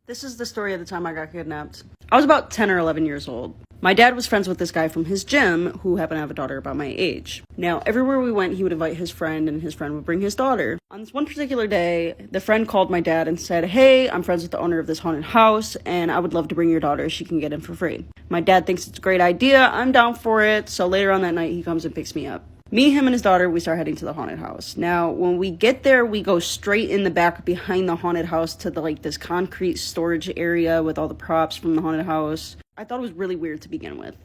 This is the story of the time I got kidnapped. I was about 10 or 11 years old. My dad was friends with this guy from his gym who happened to have a daughter about my age. Now, everywhere we went, he would invite his friend, and his friend would bring his daughter. On this one particular day, the friend called my dad and said, "Hey, I'm friends with the owner of this haunted house, and I would love to bring your daughter. She can get in for free." My dad thinks it's a great idea. I'm down for it. So later on that night, he comes and picks me up. Me, him, and his daughter, we start heading to the haunted house. Now, when we get there, we go straight in the back behind the haunted house to this concrete storage area with all the props from the haunted house. I thought it was really weird to begin with.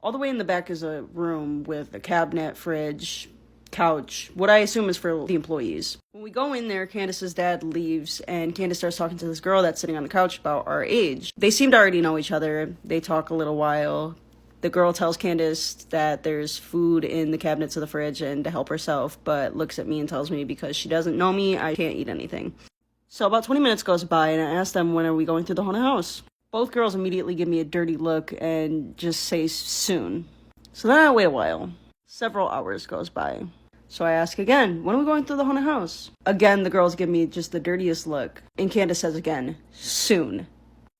All the way in the back is a room with a cabinet, fridge, couch, what I assume is for the employees. When we go in there, Candace's dad leaves, and Candace starts talking to this girl that's sitting on the couch about our age. They seem to already know each other. They talk a little while. The girl tells Candace that there's food in the cabinets of the fridge and to help herself, but looks at me and tells me because she doesn't know me, I can't eat anything. So about 20 minutes goes by, and I ask them, when are we going through the haunted house? Both girls immediately give me a dirty look and just say soon. So then I wait a while. Several hours goes by. So I ask again, when are we going through the haunted house? Again, the girls give me just the dirtiest look, and Candace says again, soon.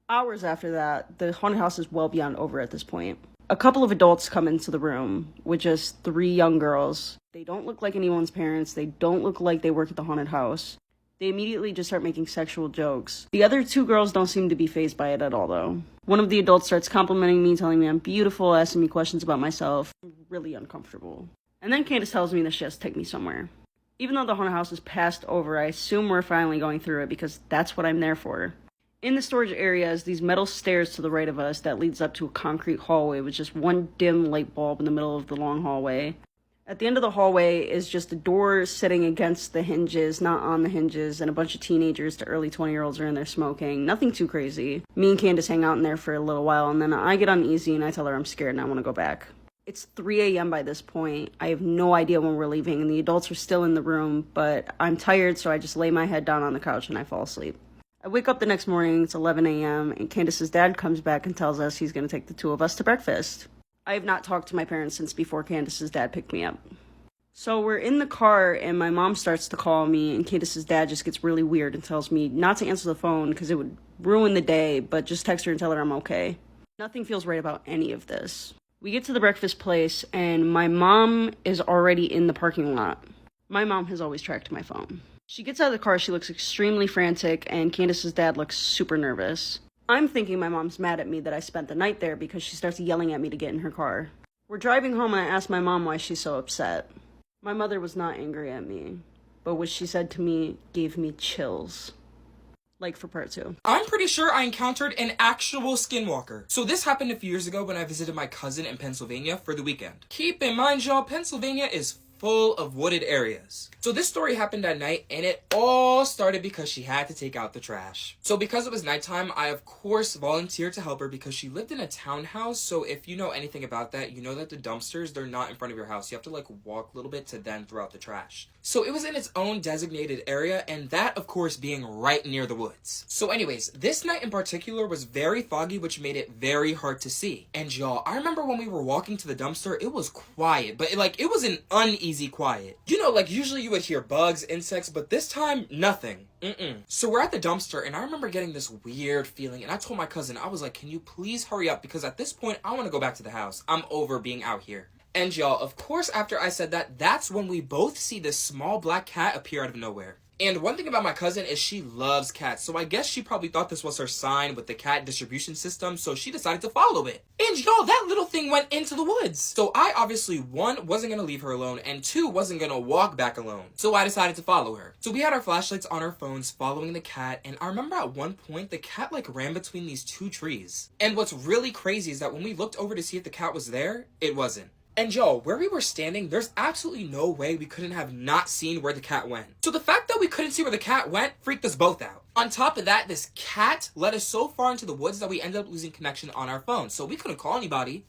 Hours after that, the haunted house is well beyond over at this point. A couple of adults come into the room with just 3 young girls. They don't look like anyone's parents. They don't look like they work at the haunted house. They immediately just start making sexual jokes. The other 2 girls don't seem to be fazed by it at all, though. One of the adults starts complimenting me, telling me I'm beautiful, asking me questions about myself. I'm really uncomfortable. And then Candace tells me that she has to take me somewhere. Even though the haunted house is passed over, I assume we're finally going through it because that's what I'm there for. In the storage area is these metal stairs to the right of us that leads up to a concrete hallway with just one dim light bulb in the middle of the long hallway. At the end of the hallway is just a door sitting against the hinges, not on the hinges, and a bunch of teenagers to early 20-year-olds are in there smoking. Nothing too crazy. Me and Candace hang out in there for a little while, and then I get uneasy and I tell her I'm scared and I want to go back. It's 3 a.m. by this point. I have no idea when we're leaving, and the adults are still in the room, but I'm tired, so I just lay my head down on the couch and I fall asleep. I wake up the next morning, it's 11 a.m., and Candace's dad comes back and tells us he's going to take the 2 of us to breakfast. I have not talked to my parents since before Candace's dad picked me up. So we're in the car, and my mom starts to call me, and Candace's dad just gets really weird and tells me not to answer the phone because it would ruin the day, but just text her and tell her I'm okay. Nothing feels right about any of this. We get to the breakfast place, and my mom is already in the parking lot. My mom has always tracked my phone. She gets out of the car, she looks extremely frantic, and Candace's dad looks super nervous. I'm thinking my mom's mad at me that I spent the night there because she starts yelling at me to get in her car. We're driving home and I ask my mom why she's so upset. My mother was not angry at me, but what she said to me gave me chills. Like for part 2. I'm pretty sure I encountered an actual skinwalker. So this happened a few years ago when I visited my cousin in Pennsylvania for the weekend. Keep in mind, y'all, Pennsylvania is full of wooded areas. So this story happened at night, and it all started because she had to take out the trash. So because it was nighttime, I of course volunteered to help her because she lived in a townhouse. So if you know anything about that, you know that the dumpsters, they're not in front of your house. You have to walk a little bit to then throw out the trash. So it was in its own designated area, and that of course being right near the woods. So anyways, this night in particular was very foggy, which made it very hard to see. And y'all, I remember when we were walking to the dumpster, it was quiet, but it was an uneasy quiet. You know, usually you would hear bugs, insects, but this time, nothing. So we're at the dumpster, and I remember getting this weird feeling, and I told my cousin, I was like, can you please hurry up? Because at this point, I want to go back to the house. I'm over being out here. And y'all, of course, after I said that, that's when we both see this small black cat appear out of nowhere. And one thing about my cousin is she loves cats, so I guess she probably thought this was her sign with the cat distribution system, so she decided to follow it. And y'all, that little thing went into the woods. So I obviously, 1, wasn't gonna leave her alone, and 2, wasn't gonna walk back alone. So I decided to follow her. So we had our flashlights on our phones following the cat, and I remember at one point, the cat ran between these 2 trees. And what's really crazy is that when we looked over to see if the cat was there, it wasn't. And y'all, where we were standing, there's absolutely no way we couldn't have not seen where the cat went. So the fact that we couldn't see where the cat went freaked us both out. On top of that, this cat led us so far into the woods that we ended up losing connection on our phone. So we couldn't call anybody.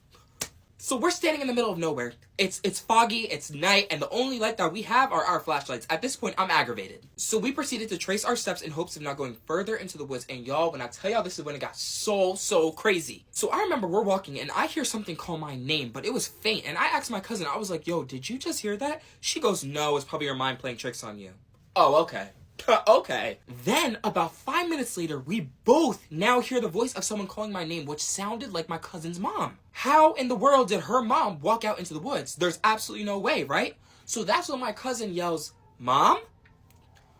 So we're standing in the middle of nowhere. It's foggy, it's night, and the only light that we have are our flashlights. At this point, I'm aggravated. So we proceeded to trace our steps in hopes of not going further into the woods. And y'all, when I tell y'all, this is when it got so crazy. So I remember we're walking, and I hear something call my name, but it was faint. And I asked my cousin, I was like, yo, did you just hear that? She goes, no, it's probably your mind playing tricks on you. Oh, okay. Okay. Then, about 5 minutes later, we both now hear the voice of someone calling my name, which sounded like my cousin's mom. How in the world did her mom walk out into the woods? There's absolutely no way, right? So that's when my cousin yells, "Mom?"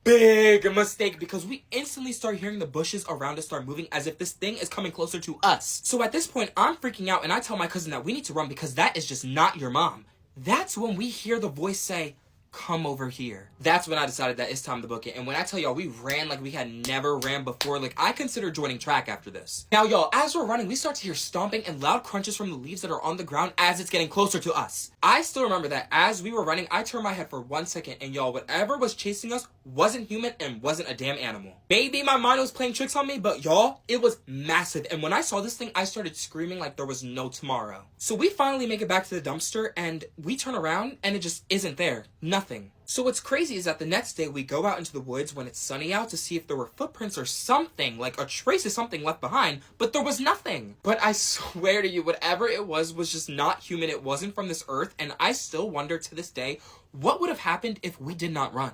Big mistake, because we instantly start hearing the bushes around us start moving as if this thing is coming closer to us. So at this point, I'm freaking out and I tell my cousin that we need to run because that is just not your mom. That's when we hear the voice say, "Come over here." That's when I decided that it's time to book it. And when I tell y'all, we ran like we had never ran before. Like, I consider joining track after this. Now, y'all, as we're running, we start to hear stomping and loud crunches from the leaves that are on the ground as it's getting closer to us. I still remember that as we were running, I turned my head for 1 second, and y'all, whatever was chasing us wasn't human and wasn't a damn animal. Maybe my mind was playing tricks on me, but y'all, it was massive. And when I saw this thing, I started screaming like there was no tomorrow. So we finally make it back to the dumpster, and we turn around, and it just isn't there. Nothing. So what's crazy is that the next day we go out into the woods when it's sunny out to see if there were footprints or something, like a trace of something left behind, but there was nothing. But I swear to you, whatever it was just not human. It wasn't from this earth, and I still wonder to this day, what would have happened if we did not run?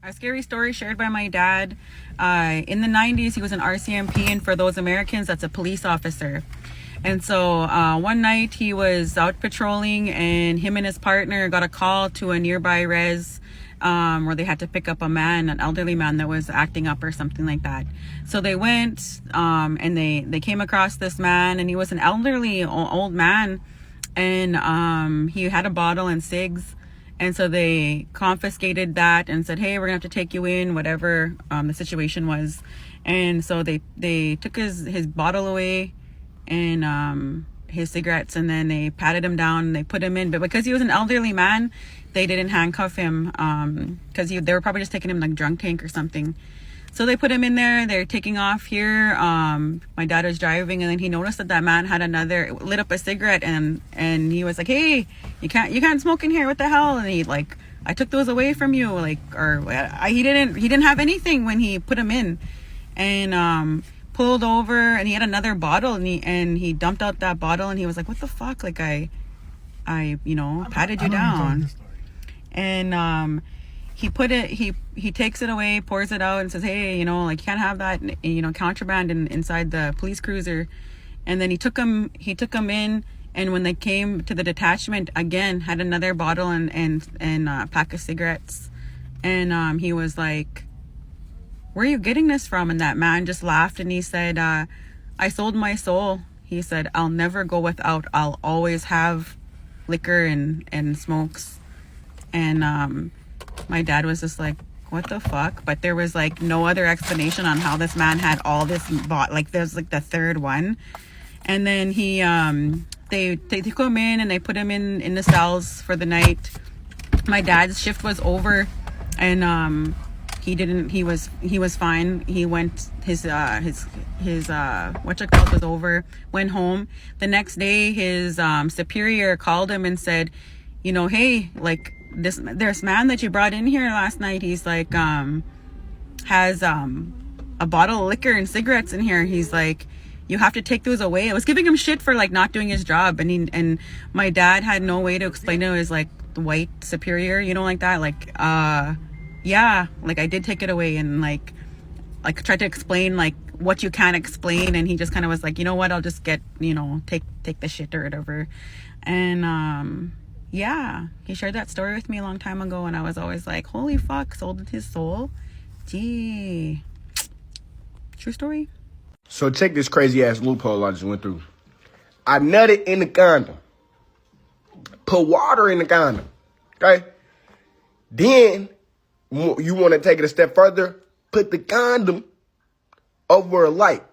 A scary story shared by my dad. In the 90s, he was an RCMP, and for those Americans, that's a police officer. And so one night he was out patrolling, and him and his partner got a call to a nearby res where they had to pick up a man, an elderly man that was acting up or something like that. So they went and they came across this man, and he was an elderly old man, and he had a bottle and cigs. And so they confiscated that and said, "Hey, we're gonna have to take you in," whatever the situation was. And so they took his bottle away and his cigarettes, and then they patted him down and they put him in. But because he was an elderly man, they didn't handcuff him because they were probably just taking him like drunk tank or something. So they put him in there. They're taking off here. My dad was driving, and then he noticed that man had lit up a cigarette, and he was like, "Hey, you can't smoke in here. What the hell?" And he like, "I took those away from you." Like, he didn't have anything when he put him in, and pulled over, and he had another bottle, and he dumped out that bottle, and he was like, "What the fuck? Like I patted you down." And he takes it away, pours it out, and says, "Hey, like, you can't have that, contraband inside the police cruiser." And then he took him in, and when they came to the detachment again, had another bottle and a pack of cigarettes. And he was like, "Where are you getting this from?" And that man just laughed, and he said, "I sold my soul." He said, "I'll never go without. I'll always have liquor and smokes." And my dad was just like, "What the fuck?" But there was like no other explanation on how this man had all this like there's like the third one. And then they took him in, and they put him in the cells for the night. My dad's shift was over, and he was fine. He went his was over, went home. The next day his superior called him and said, "Hey, like, this man that you brought in here last night, he's like has a bottle of liquor and cigarettes in here. He's like, you have to take those away." I was giving him shit for like not doing his job, and my dad had no way to explain to his like white superior, like that, like yeah, like, I did take it away, and like tried to explain like what you can't explain, and he just kind of was like, "You know what, I'll just get, take the shit or whatever." And yeah, he shared that story with me a long time ago, and I was always like, holy fuck, sold his soul. Gee. True story. So check this crazy ass loophole I just went through. I nutted in the condom. Put water in the condom. Okay? Then, you want to take it a step further, put the condom over a light.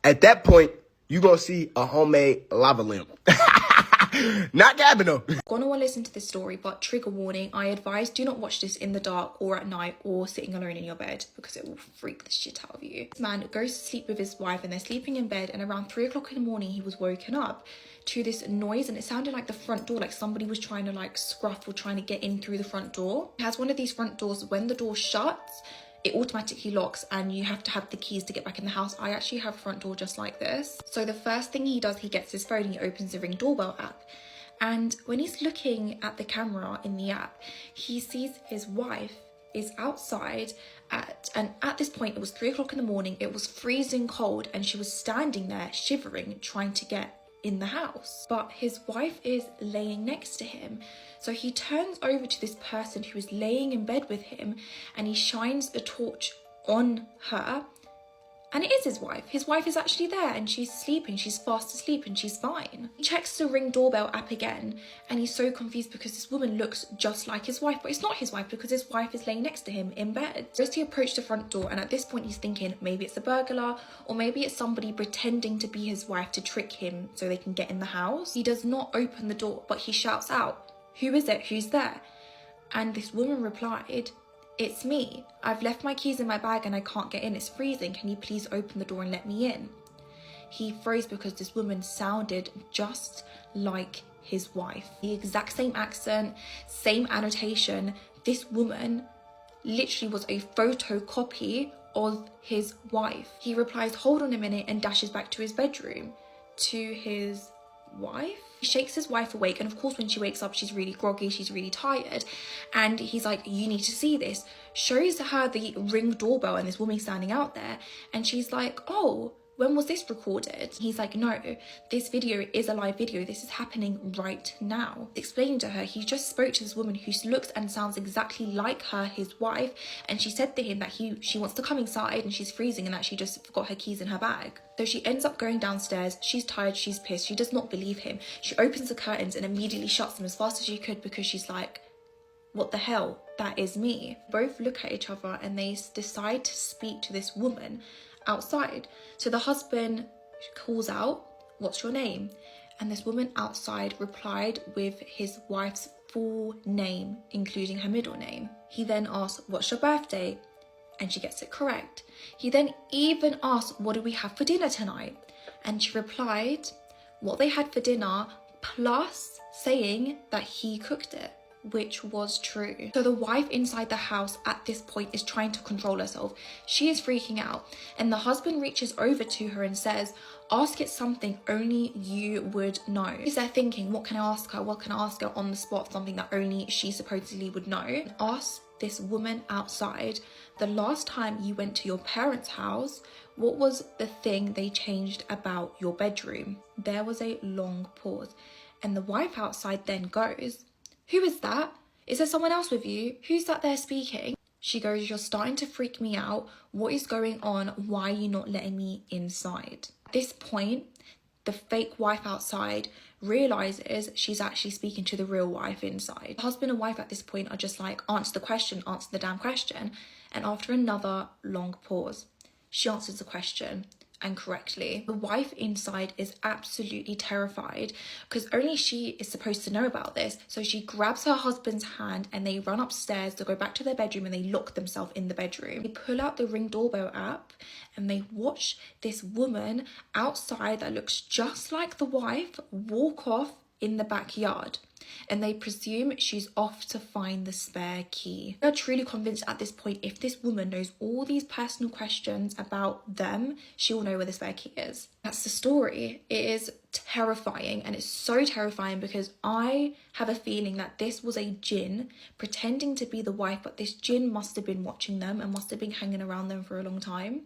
At that point, you're going to see a homemade lava lamp. Not cabin though. Gonna want to listen to this story, but trigger warning, I advise do not watch this in the dark or at night or sitting alone in your bed, because it will freak the shit out of you. This man goes to sleep with his wife, and they're sleeping in bed, and around 3 o'clock in the morning he was woken up to this noise, and it sounded like the front door, like somebody was trying to like scruff or trying to get in through the front door. It has one of these front doors, when the door shuts, it automatically locks, and you have to have the keys to get back in the house. I actually have a front door just like this. So the first thing he does, he gets his phone and he opens the Ring doorbell app. And when he's looking at the camera in the app, he sees his wife is outside at this point it was 3 o'clock in the morning, it was freezing cold, and she was standing there shivering trying to get in the house. But his wife is laying next to him, so he turns over to this person who is laying in bed with him and he shines a torch on her, and it is his wife. His wife is actually there and she's sleeping, she's fast asleep and she's fine. He checks the Ring doorbell app again and he's so confused because this woman looks just like his wife, but it's not his wife because his wife is laying next to him in bed. First he approached the front door, and at this point he's thinking maybe it's a burglar or maybe it's somebody pretending to be his wife to trick him so they can get in the house. He does not open the door, but he shouts out, "Who is it? Who's there?" And this woman replied, "It's me. I've left my keys in my bag and I can't get in. It's freezing. Can you please open the door and let me in?" He froze because this woman sounded just like his wife. The exact same accent, same annotation. This woman literally was a photocopy of his wife. He replies, "Hold on a minute," and dashes back to his bedroom. To his wife? He shakes his wife awake, and of course when she wakes up she's really groggy, she's really tired, and he's like, "You need to see this." Shows her the Ring doorbell and this woman standing out there, and she's like, "Oh, when was this recorded?" He's like, "No, this video is a live video. This is happening right now." Explaining to her, he just spoke to this woman who looks and sounds exactly like her, his wife, and she said to him that she wants to come inside and she's freezing and that she just forgot her keys in her bag. So she ends up going downstairs. She's tired, she's pissed, she does not believe him. She opens the curtains and immediately shuts them as fast as she could because she's like, "What the hell? That is me." Both look at each other and they decide to speak to this woman outside. So the husband calls out, "What's your name?" And this woman outside replied with his wife's full name, including her middle name. He then asks, "What's your birthday?" And she gets it correct. He then even asked, "What do we have for dinner tonight?" And she replied what they had for dinner, plus saying that he cooked it, which was true. So the wife inside the house at this point is trying to control herself. She is freaking out, and the husband reaches over to her and says, "Ask it something only you would know." Is there thinking, what can I ask her? What can I ask her on the spot? Something that only she supposedly would know. Ask this woman outside, "The last time you went to your parents' house, what was the thing they changed about your bedroom?" There was a long pause, and the wife outside then goes, "Who is that? Is there someone else with you? Who's that there speaking?" She goes, "You're starting to freak me out. What is going on? Why are you not letting me inside?" At this point, the fake wife outside realizes she's actually speaking to the real wife inside. The husband and wife at this point are just like, "Answer the question, answer the damn question." And after another long pause, she answers the question, and correctly. The wife inside is absolutely terrified because only she is supposed to know about this. So she grabs her husband's hand and they run upstairs to go back to their bedroom, and they lock themselves in the bedroom. They pull out the Ring doorbell app and they watch this woman outside that looks just like the wife walk off in the backyard. And they presume she's off to find the spare key. They're truly convinced at this point, if this woman knows all these personal questions about them, she will know where the spare key is. That's the story. It is terrifying, and it's so terrifying because I have a feeling that this was a jinn pretending to be the wife, but this jinn must have been watching them and must have been hanging around them for a long time,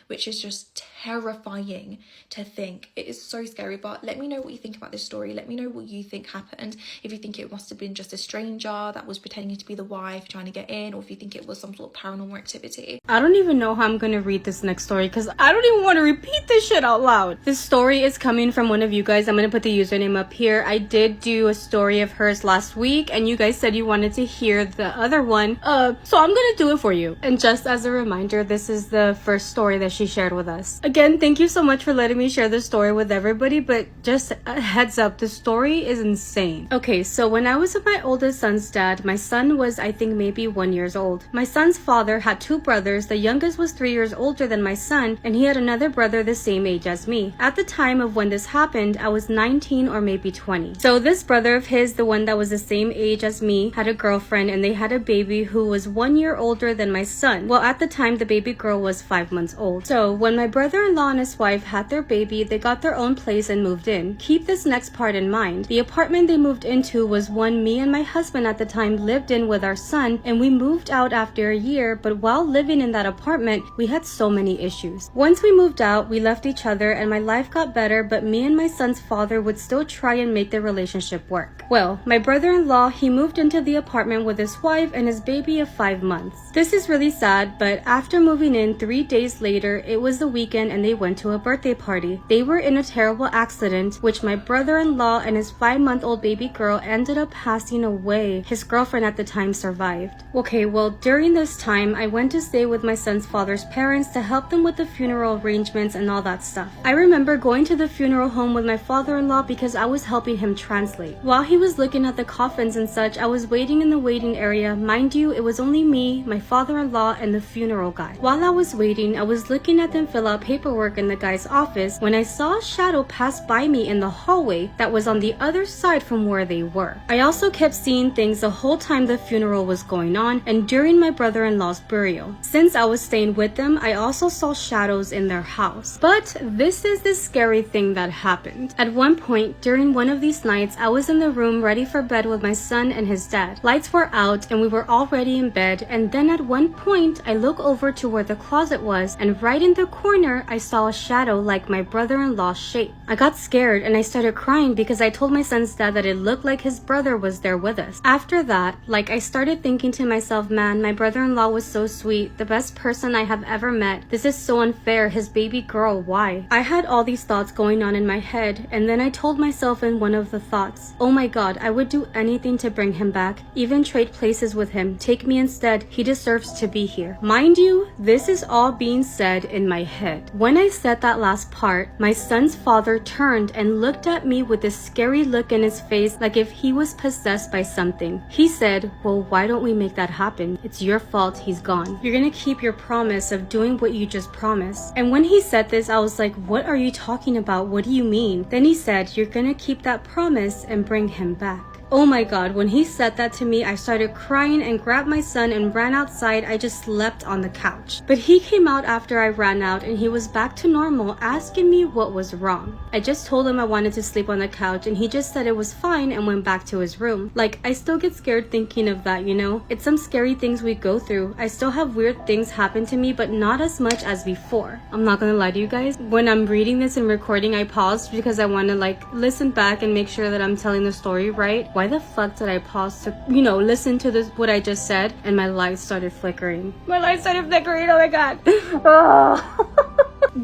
which is just terrifying to think. It is so scary. But let me know what you think about this story. Let me know what you think happened. If you think it must have been just a stranger that was pretending to be the wife trying to get in, or if you think it was some sort of paranormal activity. I don't even know how I'm gonna read this next story because I don't even want to repeat this shit out loud. This story is coming from one of you guys. I'm gonna put the username up here. I did do a story of hers last week and you guys said you wanted to hear the other one. So I'm gonna do it for you. And just as a reminder, this is the first story that she shared with us. Again, thank you so much for letting me share this story with everybody, but just a heads up, the story is insane. Okay, so when I was with my oldest son's dad, my son was, I think, maybe 1 year old. My son's father had two brothers. The youngest was 3 years older than my son, and he had another brother the same age as me. At the time of when this happened, I was 19 or maybe 20. So this brother of his, the one that was the same age as me, had a girlfriend, and they had a baby who was 1 year older than my son. Well, at the time, the baby girl was 5 months old. So, when my brother-in-law and his wife had their baby, they got their own place and moved in. Keep this next part in mind. The apartment they moved into was one me and my husband at the time lived in with our son, and we moved out after a year, but while living in that apartment, we had so many issues. Once we moved out, we left each other and my life got better, but me and my son's father would still try and make the relationship work. Well, my brother-in-law, he moved into the apartment with his wife and his baby of 5 months. This is really sad, but after moving in 3 days later, it was the weekend and they went to a birthday party. They were in a terrible accident, which my brother-in-law and his 5-month-old baby girl ended up passing away. His girlfriend at the time survived. Okay, well, during this time, I went to stay with my son's father's parents to help them with the funeral arrangements and all that stuff. I remember going to the funeral home with my father-in-law because I was helping him translate. While he was looking at the coffins and such, I was waiting in the waiting area. Mind you, it was only me, my father-in-law, and the funeral guy. While I was waiting, I was looking at them fill out paperwork in the guy's office when I saw a shadow pass by me in the hallway that was on the other side from where they were. I also kept seeing things the whole time the funeral was going on and during my brother-in-law's burial. Since I was staying with them, I also saw shadows in their house. But this is the scary thing that happened. At one point during one of these nights, I was in the room ready for bed with my son and his dad. Lights were out and we were already in bed, and then at one point I look over to where the closet was, and right in the corner I saw a shadow like my brother-in-law's shape. I got scared and I started crying because I told my son's dad that it looked like his brother was there with us. After that, I started thinking to myself, man, my brother-in-law was so sweet, the best person I have ever met. This is so unfair, his baby girl, why? I had all these thoughts going on in my head, and then I told myself in one of the thoughts, oh my god, I would do anything to bring him back, even trade places with him. Take me instead, he deserves to be here. Mind you, this is all being said in my head. When I said that last part, my son's father turned and looked at me with a scary look in his face like if he was possessed by something. He said, well, why don't we make that happen? It's your fault he's gone. You're gonna keep your promise of doing what you just promised. And when he said this, I was like, what are you talking about? What do you mean? Then he said, you're gonna keep that promise and bring him back. Oh my god, when he said that to me, I started crying and grabbed my son and ran outside. I just slept on the couch. But he came out after I ran out and he was back to normal, asking me what was wrong. I just told him I wanted to sleep on the couch and he just said it was fine and went back to his room. I still get scared thinking of that, you know? It's some scary things we go through. I still have weird things happen to me, but not as much as before. I'm not gonna lie to you guys. When I'm reading this and recording, I paused because I want to listen back and make sure that I'm telling the story right. Why the fuck did I pause to, listen to this, what I just said? And my light started flickering. Oh my god. Oh.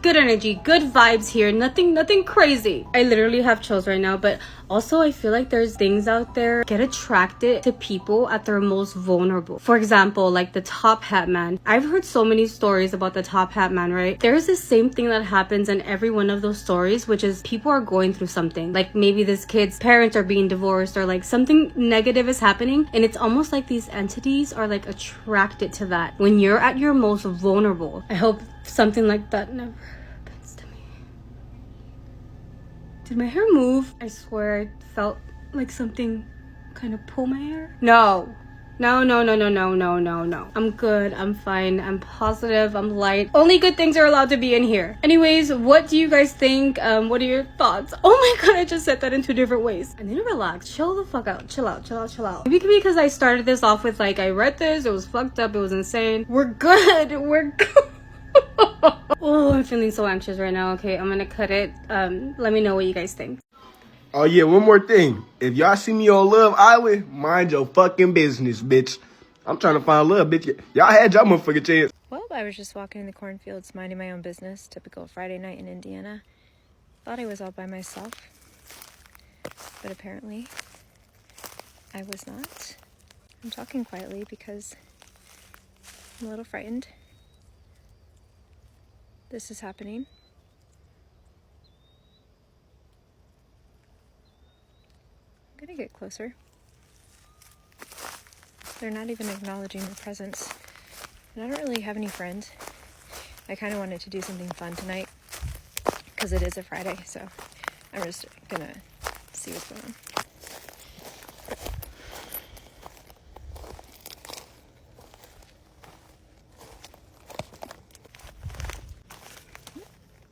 Good energy, good vibes here. Nothing crazy. I literally have chills right now, but also I feel like there's things out there get attracted to people at their most vulnerable. For example, the top hat man. I've heard so many stories about the top hat man, right? There's the same thing that happens in every one of those stories, which is people are going through something. Maybe this kid's parents are being divorced or something negative is happening, and it's almost like these entities are attracted to that when you're at your most vulnerable. I hope something like that never happens to me. Did my hair move? I swear I felt like something kind of pull my hair. No. I'm good. I'm fine. I'm positive. I'm light. Only good things are allowed to be in here. Anyways, what do you guys think? What are your thoughts? Oh my god, I just said that in 2 different ways. I need to relax. Chill the fuck out. Chill out. Maybe because I started this off with I read this, it was fucked up, it was insane. We're good. Oh, I'm feeling so anxious right now. Okay, I'm gonna cut it. Let me know what you guys think. Oh yeah, one more thing. If y'all see me on Love Island, mind your fucking business, bitch. I'm trying to find love, bitch. Y'all had y'all motherfucking chance. Well, I was just walking in the cornfields, minding my own business. Typical Friday night in Indiana. Thought I was all by myself. But apparently, I was not. I'm talking quietly because I'm a little frightened. This is happening. I'm gonna get closer. They're not even acknowledging their presence. And I don't really have any friends. I kind of wanted to do something fun tonight because it is a Friday, so I'm just gonna see what's going on.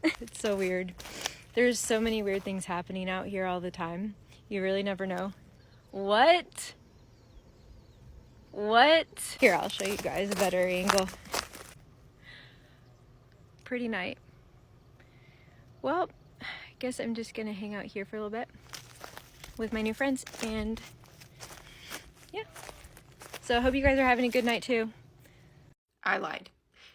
It's so weird. There's so many weird things happening out here all the time. You really never know. What? Here, I'll show you guys a better angle. Pretty night. Well, I guess I'm just gonna hang out here for a little bit with my new friends, and yeah. So I hope you guys are having a good night too. I lied.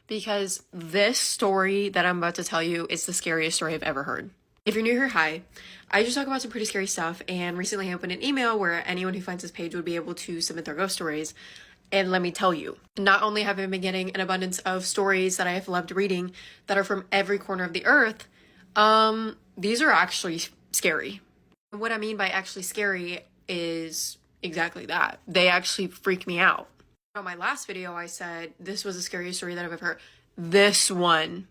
Because this story that I'm about to tell you is the scariest story I've ever heard. If you're new here, hi. I just talk about some pretty scary stuff, and recently I opened an email where anyone who finds this page would be able to submit their ghost stories. And let me tell you, not only have I been getting an abundance of stories that I have loved reading that are from every corner of the earth, these are actually scary. And what I mean by actually scary is exactly that. They actually freak me out. On my last video, I said this was the scariest story that I've ever heard. This one.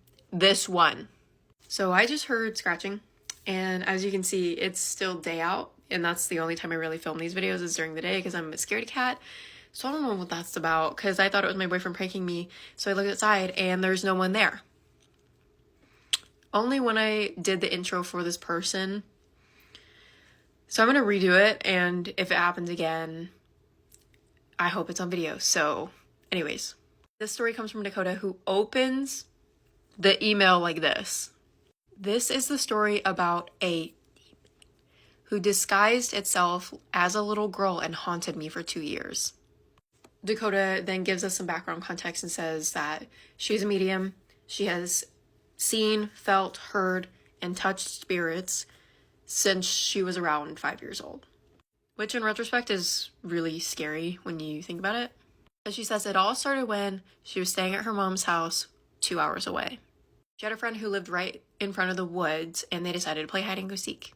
So I just heard scratching, and as you can see, it's still day out, and that's the only time I really film these videos is during the day because I'm a scaredy cat. So I don't know what that's about, because I thought it was my boyfriend pranking me. So I looked outside and there's no one there. Only when I did the intro for this person. So I'm going to redo it, and if it happens again, I hope it's on video. So anyways, this story comes from Dakota, who opens the email like this. This is the story about a who disguised itself as a little girl and haunted me for 2 years. Dakota then gives us some background context and says that she's a medium. She has seen, felt, heard, and touched spirits since she was around 5 years old. Which in retrospect is really scary when you think about it. But she says it all started when she was staying at her mom's house 2 hours away. She had a friend who lived right in front of the woods, and they decided to play hide and go seek.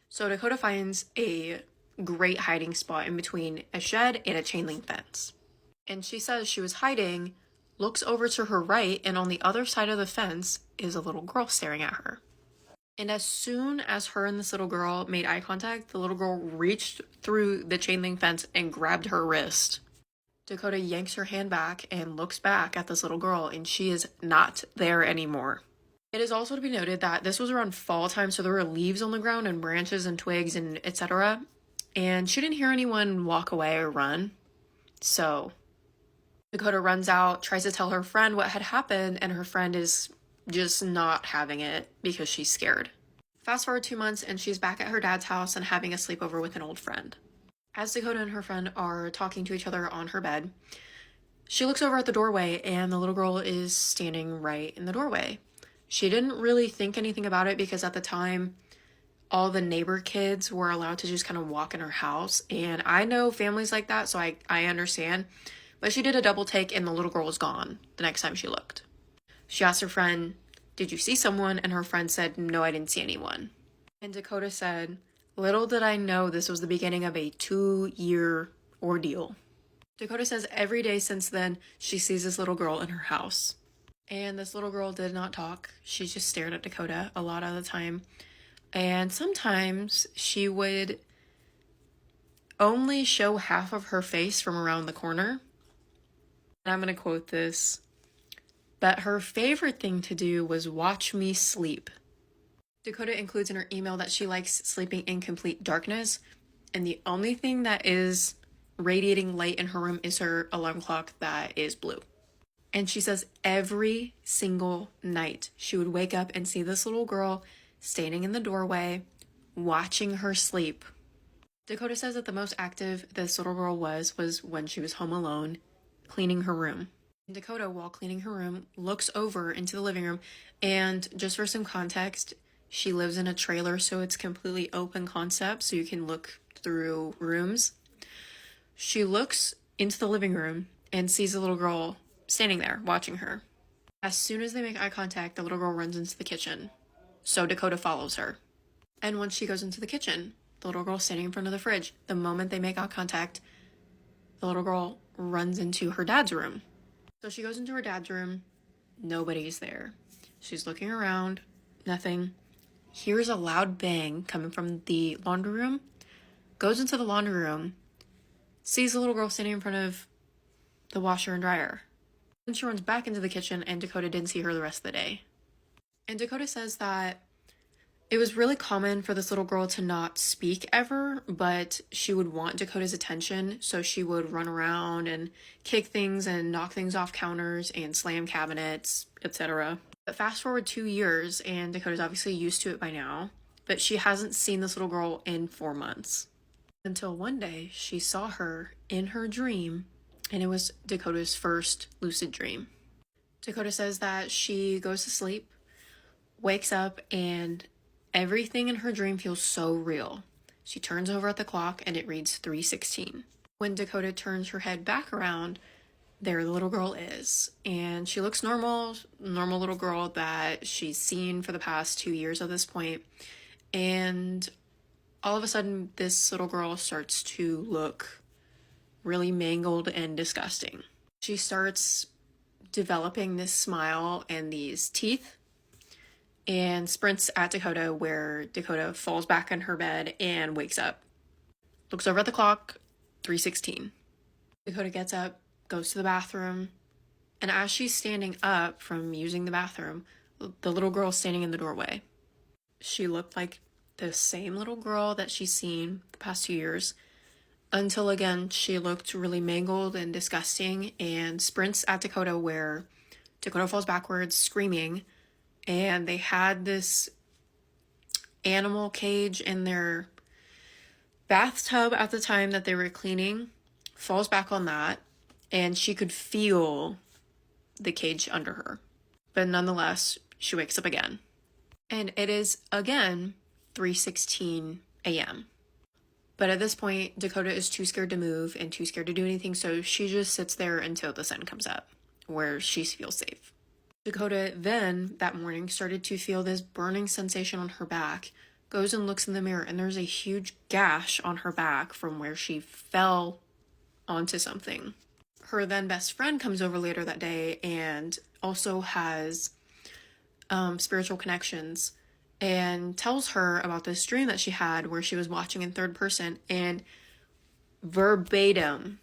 So Dakota finds a great hiding spot in between a shed and a chain link fence. And she says she was hiding, looks over to her right, and on the other side of the fence is a little girl staring at her. And as soon as her and this little girl made eye contact, the little girl reached through the chain link fence and grabbed her wrist. Dakota yanks her hand back and looks back at this little girl, and she is not there anymore. It is also to be noted that this was around fall time, so there were leaves on the ground and branches and twigs and etc. And she didn't hear anyone walk away or run. So Dakota runs out, tries to tell her friend what had happened, and her friend is just not having it because she's scared. Fast forward 2 months, and she's back at her dad's house and having a sleepover with an old friend. As Dakota and her friend are talking to each other on her bed, she looks over at the doorway, and the little girl is standing right in the doorway. She didn't really think anything about it because at the time, all the neighbor kids were allowed to just kind of walk in her house. And I know families like that, so I understand. But she did a double take, and the little girl was gone the next time she looked. She asked her friend, "Did you see someone?" And her friend said, "No, I didn't see anyone." And Dakota said, "Little did I know this was the beginning of a 2-year ordeal." Dakota says every day since then, she sees this little girl in her house. And this little girl did not talk. She just stared at Dakota a lot of the time. And sometimes she would only show half of her face from around the corner. And I'm going to quote this. But her favorite thing to do was watch me sleep. Dakota includes in her email that she likes sleeping in complete darkness. And the only thing that is radiating light in her room is her alarm clock that is blue. And she says every single night she would wake up and see this little girl standing in the doorway, watching her sleep. Dakota says that the most active this little girl was when she was home alone, cleaning her room. Dakota, while cleaning her room, looks over into the living room, and just for some context, she lives in a trailer, so it's completely open concept, so you can look through rooms. She looks into the living room and sees a little girl standing there, watching her. As soon as they make eye contact, the little girl runs into the kitchen. So Dakota follows her. And once she goes into the kitchen, the little girl's standing in front of the fridge. The moment they make eye contact, the little girl runs into her dad's room. So she goes into her dad's room. Nobody's there. She's looking around. Nothing. Hears a loud bang coming from the laundry room. Goes into the laundry room. Sees the little girl standing in front of the washer and dryer. Then she runs back into the kitchen, and Dakota didn't see her the rest of the day. And Dakota says that it was really common for this little girl to not speak ever, but she would want Dakota's attention, so she would run around and kick things and knock things off counters and slam cabinets, etc. But fast forward 2 years, and Dakota's obviously used to it by now, but she hasn't seen this little girl in 4 months. Until one day, she saw her in her dream, and it was Dakota's first lucid dream. Dakota says that she goes to sleep, wakes up, and everything in her dream feels so real. She turns over at the clock and it reads 3:16. When Dakota turns her head back around, there the little girl is. And she looks normal little girl that she's seen for the past 2 years at this point. And all of a sudden, this little girl starts to look really mangled and disgusting. She starts developing this smile and these teeth, and sprints at Dakota, where Dakota falls back in her bed and wakes up. Looks over at the clock, 3:16. Dakota gets up, goes to the bathroom, and as she's standing up from using the bathroom, the little girl's standing in the doorway. She looked like the same little girl that she's seen the past 2 years, until again, she looked really mangled and disgusting and sprints at Dakota, where Dakota falls backwards, screaming. And they had this animal cage in their bathtub at the time that they were cleaning, falls back on that, and she could feel the cage under her. But nonetheless, she wakes up again. And it is again 3:16 a.m. But at this point, Dakota is too scared to move and too scared to do anything, so she just sits there until the sun comes up, where she feels safe. Dakota then, that morning, started to feel this burning sensation on her back, goes and looks in the mirror, and there's a huge gash on her back from where she fell onto something. Her then best friend comes over later that day and also has spiritual connections, and tells her about this dream that she had where she was watching in third person and verbatim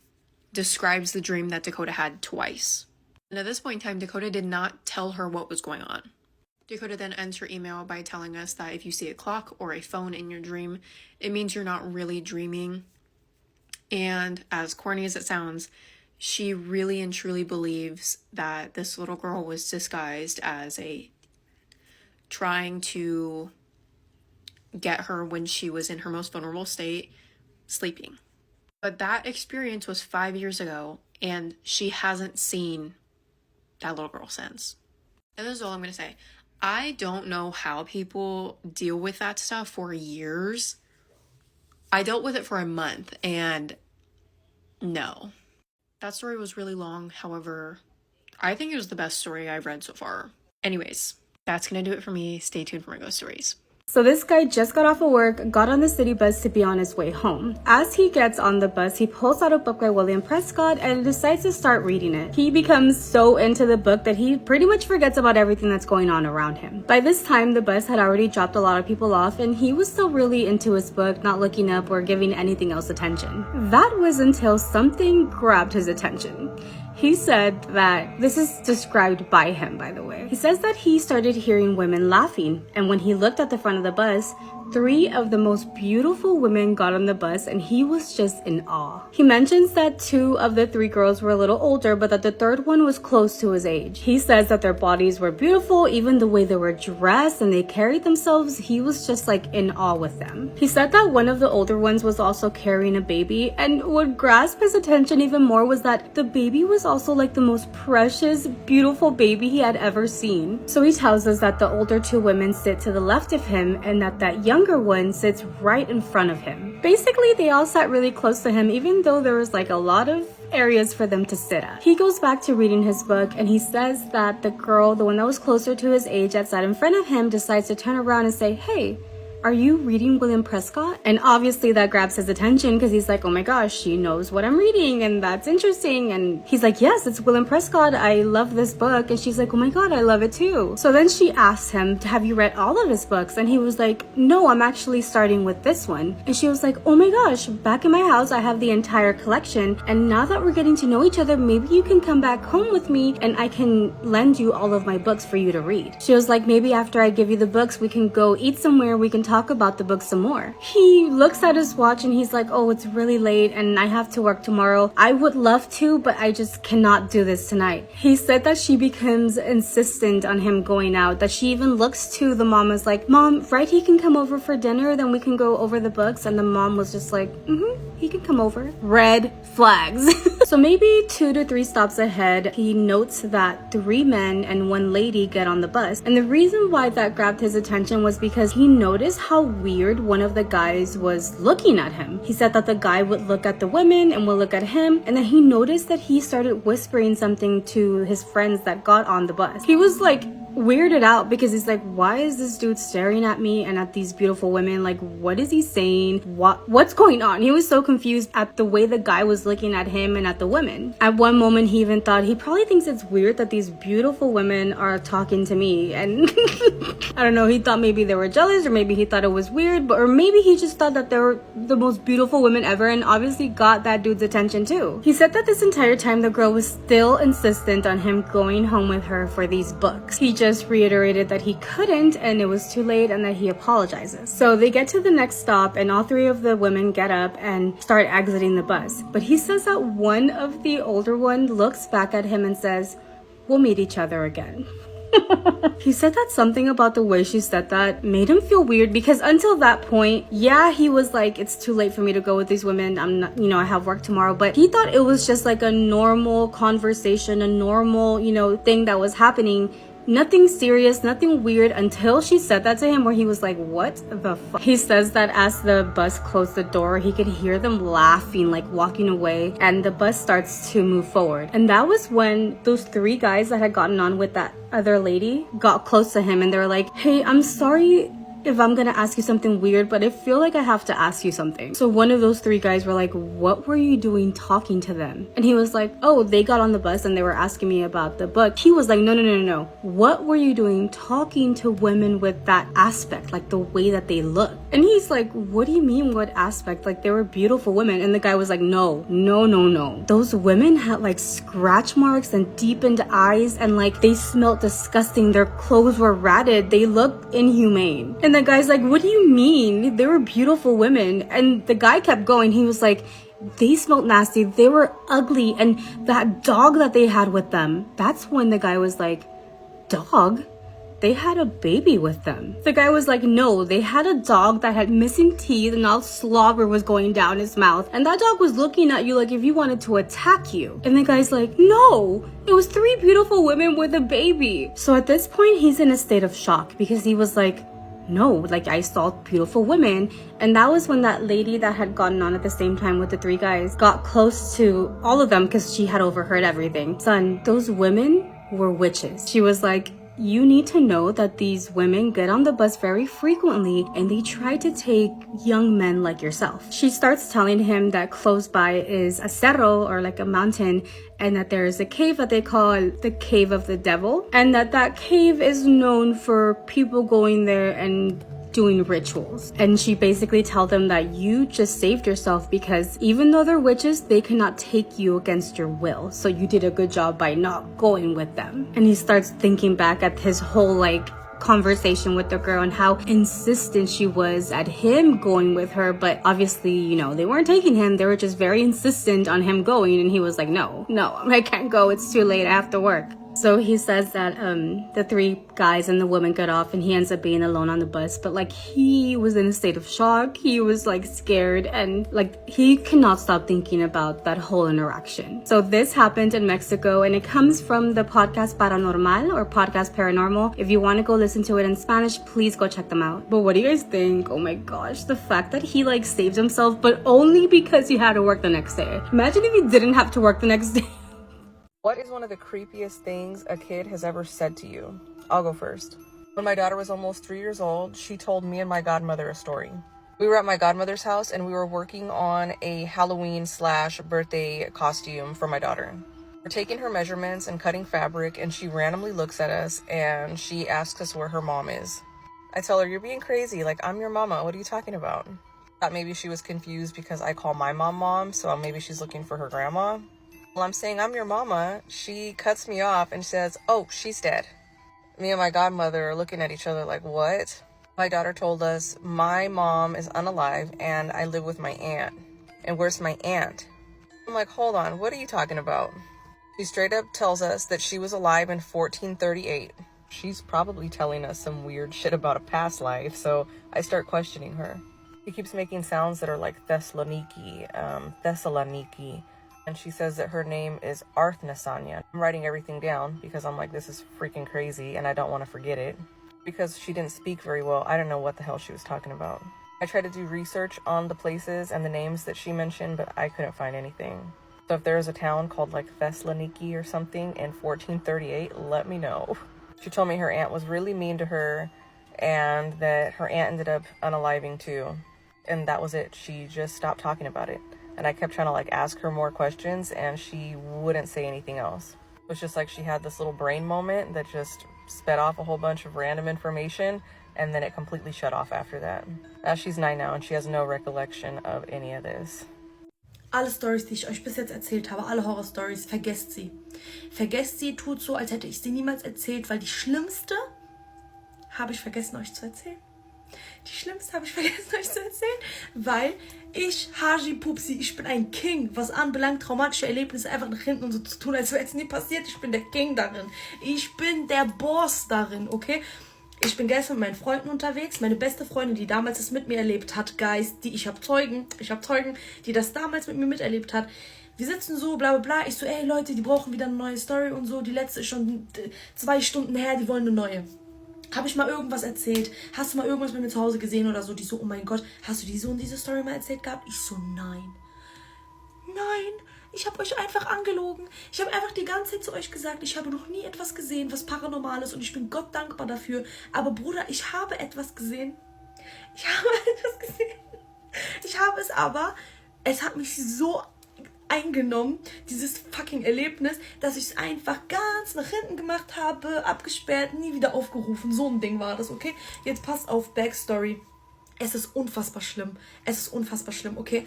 describes the dream that Dakota had twice. And at this point in time, Dakota did not tell her what was going on. Dakota then ends her email by telling us that if you see a clock or a phone in your dream, it means you're not really dreaming. And as corny as it sounds, she really and truly believes that this little girl was disguised as a trying to get her when she was in her most vulnerable state, sleeping. But that experience was 5 years ago, and she hasn't seen that little girl since. And this is all I'm going to say. I don't know how people deal with that stuff for years. I dealt with it for a month, and no. That story was really long. However, I think it was the best story I've read so far. Anyways, that's going to do it for me. Stay tuned for my ghost stories. So this guy just got off of work, got on the city bus to be on his way home. As he gets on the bus, he pulls out a book by William Prescott and decides to start reading it. He becomes so into the book that he pretty much forgets about everything that's going on around him. By this time, the bus had already dropped a lot of people off, and he was still really into his book, not looking up or giving anything else attention. That was until something grabbed his attention. He said that, this is described by him, by the way. He says that he started hearing women laughing, and when he looked at the front of the bus, 3 of the most beautiful women got on the bus, and he was just in awe. He mentions that 2 of the 3 girls were a little older, but that the 3rd one was close to his age. He says that their bodies were beautiful, even the way they were dressed and they carried themselves. He was just like in awe with them. He said that one of the older ones was also carrying a baby, and what grasped his attention even more was that the baby was also like the most precious, beautiful baby he had ever seen. So he tells us that the older 2 women sit to the left of him, and that younger one sits right in front of him. Basically, they all sat really close to him, even though there was like a lot of areas for them to sit at. He goes back to reading his book, and he says that the girl, the one that was closer to his age that sat in front of him, decides to turn around and say, "Hey, are you reading William Prescott? And obviously that grabs his attention because he's like, oh my gosh, she knows what I'm reading and that's interesting. And he's like, yes, it's William Prescott. I love this book. And she's like, oh my God, I love it too. So then she asks him, have you read all of his books? And he was like, no, I'm actually starting with this one. And she was like, oh my gosh, back in my house, I have the entire collection. And now that we're getting to know each other, maybe you can come back home with me and I can lend you all of my books for you to read. She was like, maybe after I give you the books, we can go eat somewhere. We can talk about the books some more. He looks at his watch and he's like, oh, it's really late and I have to work tomorrow. I would love to, but I just cannot do this tonight. He said that she becomes insistent on him going out, that she even looks to the mom as like, Mom, right, he can come over for dinner, then we can go over the books. And the mom was just like, he can come over. Red flags. So maybe 2 to 3 stops ahead, he notes that 3 men and 1 lady get on the bus. And the reason why that grabbed his attention was because he noticed how weird one of the guys was looking at him. He said that the guy would look at the women and would look at him, and then he noticed that he started whispering something to his friends that got on the bus. He was like weirded out because he's like, why is this dude staring at me and at these beautiful women? Like, what is he saying? What's going on? He was so confused at the way the guy was looking at him and at the women. At one moment, he even thought he probably thinks it's weird that these beautiful women are talking to me. And I don't know, he thought maybe they were jealous, or maybe he thought it was weird, or maybe he just thought that they were the most beautiful women ever, and obviously got that dude's attention too. He said that this entire time the girl was still insistent on him going home with her for these books. He just reiterated that he couldn't and it was too late and that he apologizes. So they get to the next stop and all 3 of the women get up and start exiting the bus. But he says that one of the older one looks back at him and says, we'll meet each other again. He said that something about the way she said that made him feel weird, because until that point, yeah, he was like, it's too late for me to go with these women. I'm not, I have work tomorrow. But he thought it was just like a normal conversation, a normal, thing that was happening. Nothing serious, nothing weird, until she said that to him, where he was like, what the fuck? He says that as the bus closed the door, he could hear them laughing, like walking away, and the bus starts to move forward. And that was when those 3 guys that had gotten on with that other lady got close to him, and they were like, hey, I'm sorry if I'm gonna ask you something weird, but I feel like I have to ask you something. So one of those 3 guys were like, what were you doing talking to them? And he was like, oh, they got on the bus and they were asking me about the book. He was like, no. What were you doing talking to women with that aspect, like the way that they look? And he's like, what do you mean what aspect? Like, they were beautiful women. And the guy was like, no. Those women had like scratch marks and deepened eyes, and like they smelled disgusting. Their clothes were ratted. They looked inhumane. And the guy's like, what do you mean? They were beautiful women. And the guy kept going. He was like, they smelled nasty. They were ugly. And that dog that they had with them, that's when the guy was like, dog? They had a baby with them. The guy was like, no, they had a dog that had missing teeth and all slobber was going down his mouth. And that dog was looking at you like if you wanted to attack you. And the guy's like, no, it was 3 beautiful women with a baby. So at this point, he's in a state of shock, because he was like, no, like I saw beautiful women. And that was when that lady that had gotten on at the same time with the 3 guys got close to all of them, because she had overheard everything. Son, those women were witches. She was like, you need to know that these women get on the bus very frequently and they try to take young men like yourself. She starts telling him that close by is a cerro, or like a mountain, and that there is a cave that they call the Cave of the Devil, and that cave is known for people going there and doing rituals. And she basically tells them that you just saved yourself, because even though they're witches, they cannot take you against your will. So you did a good job by not going with them. And he starts thinking back at his whole like conversation with the girl and how insistent she was at him going with her. But obviously, they weren't taking him. They were just very insistent on him going. And he was like, no, I can't go. It's too late. I have to work. So he says that the 3 guys and the woman got off, and he ends up being alone on the bus. But like, he was in a state of shock. He was like scared, and like he cannot stop thinking about that whole interaction. So this happened in Mexico, and it comes from the podcast Paranormal, or Podcast Paranormal. If you want to go listen to it in Spanish, please go check them out. But what do you guys think? Oh my gosh, the fact that he like saved himself, but only because he had to work the next day. Imagine if he didn't have to work the next day. What is one of the creepiest things a kid has ever said to you? I'll go first. When my daughter was almost 3 years old, she told me and my godmother a story. We were at my godmother's house and we were working on a Halloween/birthday costume for my daughter. We're taking her measurements and cutting fabric, and she randomly looks at us and she asks us where her mom is. I tell her, "You're being crazy. Like, I'm your mama. What are you talking about?" Thought maybe she was confused because I call my mom, so maybe she's looking for her grandma. While I'm saying I'm your mama, she cuts me off and says, "Oh, she's dead." Me and my godmother are looking at each other like, what? My daughter told us, "My mom is unalive and I live with my aunt." And where's my aunt? I'm like, hold on, what are you talking about? She straight up tells us that she was alive in 1438. She's probably telling us some weird shit about a past life, so I start questioning her. She keeps making sounds that are like Thessaloniki, and she says that her name is Arthnasanya. I'm writing everything down because I'm like, this is freaking crazy and I don't want to forget it. Because she didn't speak very well, I don't know what the hell she was talking about. I tried to do research on the places and the names that she mentioned, but I couldn't find anything. So if there is a town called like Thessaloniki or something in 1438, let me know. She told me her aunt was really mean to her and that her aunt ended up unaliving too. And that was it. She just stopped talking about it. And I kept trying to like ask her more questions and she wouldn't say anything else. It was just like she had this little brain moment that just sped off a whole bunch of random information and then it completely shut off after that. She's 9 now and she has no recollection of any of this. Alle Storys, die ich euch bis jetzt erzählt habe, alle Horror-Stories, vergesst sie. Vergesst sie, tut so, als hätte ich sie niemals erzählt, weil die schlimmste habe ich vergessen, euch zu erzählen. Die schlimmste habe ich vergessen, euch zu erzählen, weil ich, Haji Pupsi, ich bin ein King, was anbelangt, traumatische Erlebnisse einfach nach hinten und so zu tun, als wäre es nie passiert. Ich bin der King darin. Ich bin der Boss darin, okay? Ich bin gestern mit meinen Freunden unterwegs. Meine beste Freundin, die damals das mit mir erlebt hat, Guys, ich habe Zeugen, die das damals mit mir miterlebt hat. Wir sitzen so, bla bla bla. Ich so, ey Leute, die brauchen wieder eine neue Story und so. Die letzte ist schon 2 Stunden her, die wollen eine neue. Habe ich mal irgendwas erzählt? Hast du mal irgendwas bei mir zu Hause gesehen oder so? Die so, oh mein Gott, hast du diese und diese Story mal erzählt gehabt? Ich so, nein. Nein, ich habe euch einfach angelogen. Ich habe einfach die ganze Zeit zu euch gesagt, ich habe noch nie etwas gesehen, was paranormal ist und ich bin Gott dankbar dafür. Aber Bruder, ich habe etwas gesehen. Ich habe etwas gesehen. Ich habe es aber, es hat mich so eingenommen, dieses fucking Erlebnis, dass ich es einfach ganz nach hinten gemacht habe, abgesperrt, nie wieder aufgerufen. So ein Ding war das, okay? Jetzt passt auf, Backstory. Es ist unfassbar schlimm. Es ist unfassbar schlimm, okay?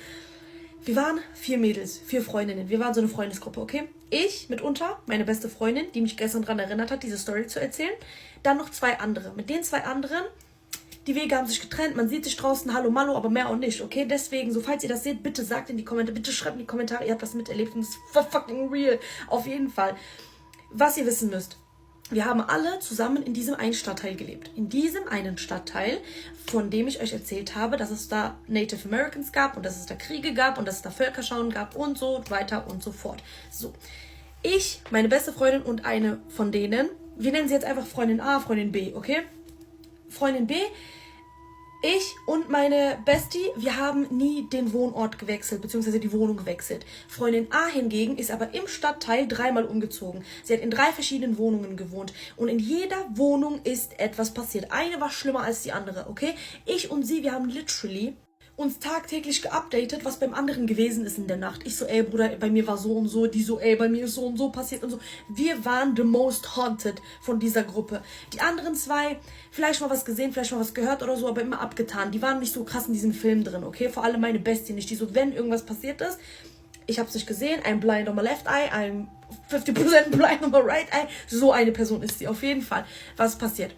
Wir waren 4 Mädels, 4 Freundinnen. Wir waren so eine Freundesgruppe, okay? Ich mitunter, meine beste Freundin, die mich gestern daran erinnert hat, diese Story zu erzählen. Dann noch 2 andere. Mit den 2 anderen, die Wege haben sich getrennt. Man sieht sich draußen, hallo, mallo, aber mehr auch nicht, okay? Deswegen, so falls ihr das seht, bitte sagt in die Kommentare, bitte schreibt in die Kommentare, ihr habt das miterlebt und es ist fucking real. Auf jeden Fall. Was ihr wissen müsst. Wir haben alle zusammen in diesem einen Stadtteil gelebt. In diesem einen Stadtteil, von dem ich euch erzählt habe, dass es da Native Americans gab und dass es da Kriege gab und dass es da Völkerschauen gab und so weiter und so fort. So, ich, meine beste Freundin und eine von denen, wir nennen sie jetzt einfach Freundin A, Freundin B, okay? Freundin B, ich und meine Bestie, wir haben nie den Wohnort gewechselt, beziehungsweise die Wohnung gewechselt. Freundin A hingegen ist aber im Stadtteil 3-mal umgezogen. Sie hat in 3 verschiedenen Wohnungen gewohnt. Und in jeder Wohnung ist etwas passiert. Eine war schlimmer als die andere, okay? Ich und sie, wir haben literally uns tagtäglich geupdatet, was beim anderen gewesen ist in der Nacht. Ich so, ey Bruder, bei mir war so und so. Die so, ey, bei mir ist so und so passiert und so. Wir waren the most haunted von dieser Gruppe. Die anderen 2, vielleicht mal was gesehen, vielleicht mal was gehört oder so, aber immer abgetan. Die waren nicht so krass in diesem Film drin, okay? Vor allem meine Bestie nicht. Die so, wenn irgendwas passiert ist, ich hab's nicht gesehen, I'm blind on my left eye, I'm 50% blind on my right eye. So eine Person ist sie auf jeden Fall. Was passiert?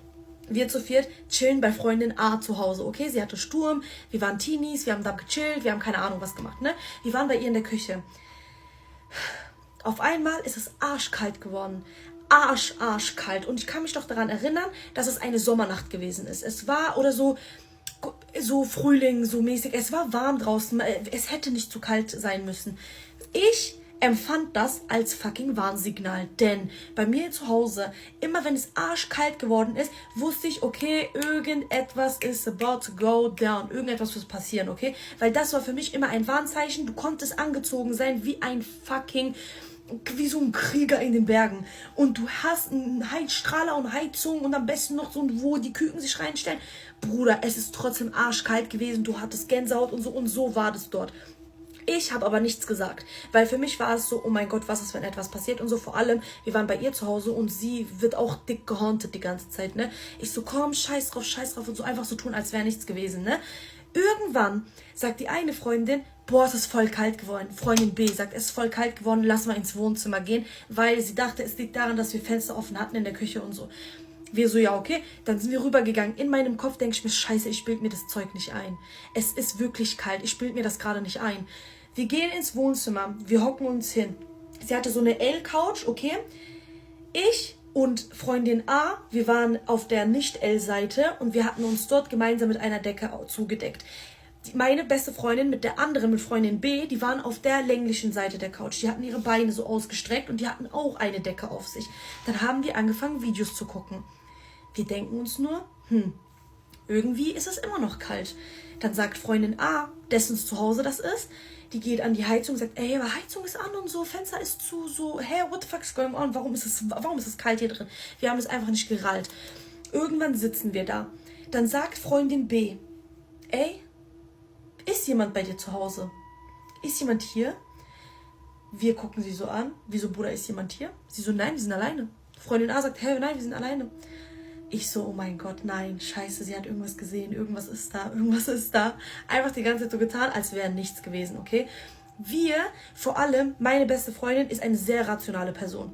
Wir zu 4 chillen bei Freundin A zu Hause, okay? Sie hatte Sturm, wir waren Teenies, wir haben da gechillt, wir haben keine Ahnung was gemacht, ne? Wir waren bei ihr in der Küche. Auf einmal ist es arschkalt geworden. Arschkalt. Und ich kann mich doch daran erinnern, dass es eine Sommernacht gewesen ist. Es war oder so Frühling, so mäßig. Es war warm draußen. Es hätte nicht zu kalt sein müssen. Ich empfand das als fucking Warnsignal, denn bei mir zu Hause, immer wenn es arschkalt geworden ist, wusste ich, okay, irgendetwas is about to go down, irgendetwas wird passieren, okay, weil das war für mich immer ein Warnzeichen, du konntest angezogen sein wie ein fucking wie so ein Krieger in den Bergen. Und du hast einen Heizstrahler und Heizung und am besten noch so, wo die Küken sich reinstellen. Bruder, es ist trotzdem arschkalt gewesen. Du hattest Gänsehaut und so war das dort. Ich habe aber nichts gesagt, weil für mich war es so, oh mein Gott, was ist, wenn etwas passiert und so. Vor allem, wir waren bei ihr zu Hause und sie wird auch dick gehauntet die ganze Zeit, ne. Ich so, komm, scheiß drauf und so einfach so tun, als wäre nichts gewesen, ne. Irgendwann sagt die eine Freundin, boah, es ist voll kalt geworden. Freundin B sagt, es ist voll kalt geworden, lass mal ins Wohnzimmer gehen, weil sie dachte, es liegt daran, dass wir Fenster offen hatten in der Küche und so. Wir so, ja, okay, dann sind wir rübergegangen. In meinem Kopf denke ich mir, scheiße, ich bilde mir das Zeug nicht ein. Es ist wirklich kalt, ich bilde mir das gerade nicht ein. Wir gehen ins Wohnzimmer, wir hocken uns hin. Sie hatte so eine L-Couch, okay. Ich und Freundin A, wir waren auf der Nicht-L-Seite und wir hatten uns dort gemeinsam mit einer Decke zugedeckt. Meine beste Freundin mit der anderen, mit Freundin B, die waren auf der länglichen Seite der Couch. Die hatten ihre Beine so ausgestreckt und die hatten auch eine Decke auf sich. Dann haben wir angefangen, Videos zu gucken. Wir denken uns nur, irgendwie ist es immer noch kalt. Dann sagt Freundin A, dessen Zuhause das ist, die geht an die Heizung und sagt, ey, aber Heizung ist an und so, Fenster ist zu, so, hey, what the fuck is going on? Warum ist es kalt hier drin? Wir haben es einfach nicht gerallt. Irgendwann sitzen wir da. Dann sagt Freundin B, ey, ist jemand bei dir zu Hause? Ist jemand hier? Wir gucken sie so an. Wieso, Bruder, ist jemand hier? Sie so, nein, wir sind alleine. Freundin A sagt, hey, nein, wir sind alleine. Ich so, oh mein Gott, nein, scheiße, sie hat irgendwas gesehen, irgendwas ist da. Einfach die ganze Zeit so getan, als wäre nichts gewesen, okay? Wir, vor allem, meine beste Freundin ist eine sehr rationale Person.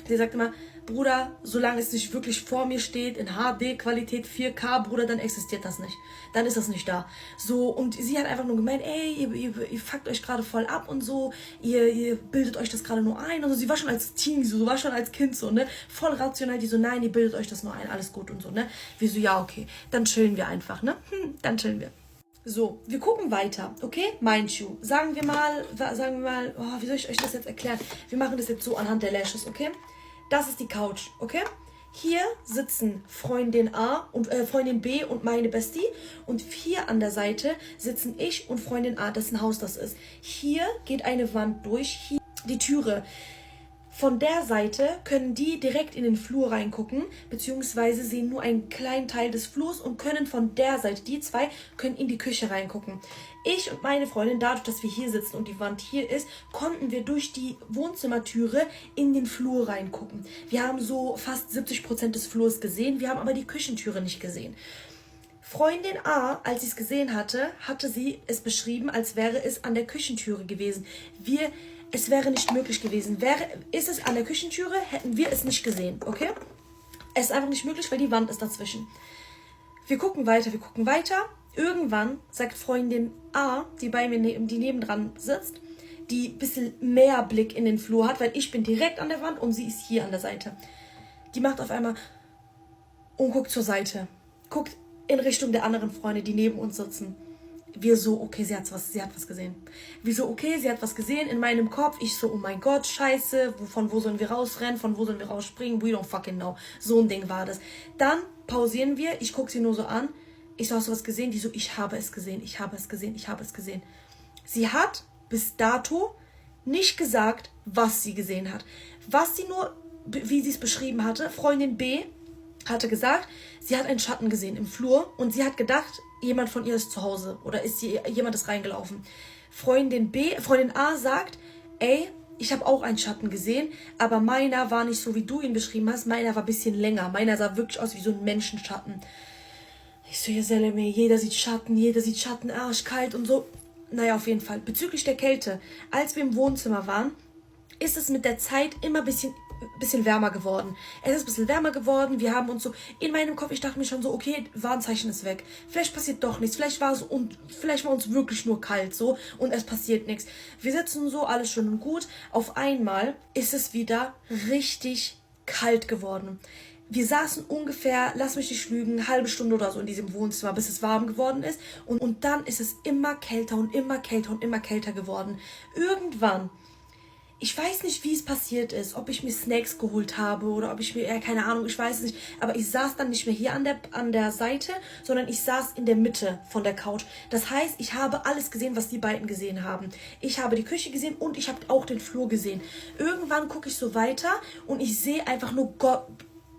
Sie sagt immer, Bruder, solange es nicht wirklich vor mir steht, in HD-Qualität 4K, Bruder, dann existiert das nicht. Dann ist das nicht da. So, und sie hat einfach nur gemeint, ey, ihr fuckt euch gerade voll ab und so, ihr bildet euch das gerade nur ein. Also sie war schon als Teenie so, war schon als Kind so, ne, voll rational, die so, nein, ihr bildet euch das nur ein, alles gut und so, ne. Wir so, ja, okay, dann chillen wir einfach, ne, dann chillen wir. So, wir gucken weiter, okay? Mind you. Sagen wir mal, oh, wie soll ich euch das jetzt erklären? Wir machen das jetzt so anhand der Lashes, okay? Das ist die Couch, okay? Hier sitzen Freundin A und Freundin B und meine Bestie. Und hier an der Seite sitzen ich und Freundin A, dessen Haus das ist. Hier geht eine Wand durch, hier die Türe. Von der Seite können die direkt in den Flur reingucken, beziehungsweise sehen nur einen kleinen Teil des Flurs und können von der Seite, die zwei, können in die Küche reingucken. Ich und meine Freundin, dadurch, dass wir hier sitzen und die Wand hier ist, konnten wir durch die Wohnzimmertüre in den Flur reingucken. Wir haben so fast 70% des Flurs gesehen, wir haben aber die Küchentüre nicht gesehen. Freundin A, als sie es gesehen hatte, hatte sie es beschrieben, als wäre es an der Küchentüre gewesen. Es wäre nicht möglich gewesen. Ist es an der Küchentüre, hätten wir es nicht gesehen, okay? Es ist einfach nicht möglich, weil die Wand ist dazwischen. Wir gucken weiter. Irgendwann sagt Freundin A, die bei mir, die nebendran sitzt, die ein bisschen mehr Blick in den Flur hat, weil ich bin direkt an der Wand und sie ist hier an der Seite. Die macht auf einmal und guckt zur Seite. Guckt in Richtung der anderen Freunde, die neben uns sitzen. Wir so, okay, sie hat was gesehen. Wir so, okay, sie hat was gesehen in meinem Kopf. Ich so, oh mein Gott, scheiße, von wo sollen wir rausrennen, von wo sollen wir rausspringen? We don't fucking know. So ein Ding war das. Dann pausieren wir, ich gucke sie nur so an. Ich so, hast du was gesehen? Die so, ich habe es gesehen. Sie hat bis dato nicht gesagt, was sie gesehen hat. Was sie nur, wie sie es beschrieben hatte, Freundin B hatte gesagt, sie hat einen Schatten gesehen im Flur und sie hat gedacht, jemand von ihr ist zu Hause oder jemand ist reingelaufen. Freundin A sagt, ey, ich habe auch einen Schatten gesehen, aber meiner war nicht so, wie du ihn beschrieben hast. Meiner war ein bisschen länger. Meiner sah wirklich aus wie so ein Menschenschatten. Ich so, ja, Seleme, jeder sieht Schatten, arschkalt und so. Naja, auf jeden Fall. Bezüglich der Kälte, als wir im Wohnzimmer waren, ist es mit der Zeit immer ein bisschen wärmer geworden. Es ist ein bisschen wärmer geworden. Wir haben uns so, in meinem Kopf, ich dachte mir schon so, okay, Warnzeichen ist weg. Vielleicht passiert doch nichts. Vielleicht war uns wirklich nur kalt so und es passiert nichts. Wir sitzen so, alles schön und gut. Auf einmal ist es wieder richtig kalt geworden. Wir saßen ungefähr, lass mich nicht lügen, eine halbe Stunde oder so in diesem Wohnzimmer, bis es warm geworden ist. Und dann ist es immer kälter und immer kälter und immer kälter geworden. Irgendwann Ich weiß nicht, wie es passiert ist, ob ich mir Snacks geholt habe oder ob ich mir, keine Ahnung, ich weiß es nicht. Aber ich saß dann nicht mehr hier an der Seite, sondern ich saß in der Mitte von der Couch. Das heißt, ich habe alles gesehen, was die beiden gesehen haben. Ich habe die Küche gesehen und ich habe auch den Flur gesehen. Irgendwann gucke ich so weiter und ich sehe einfach nur Gott.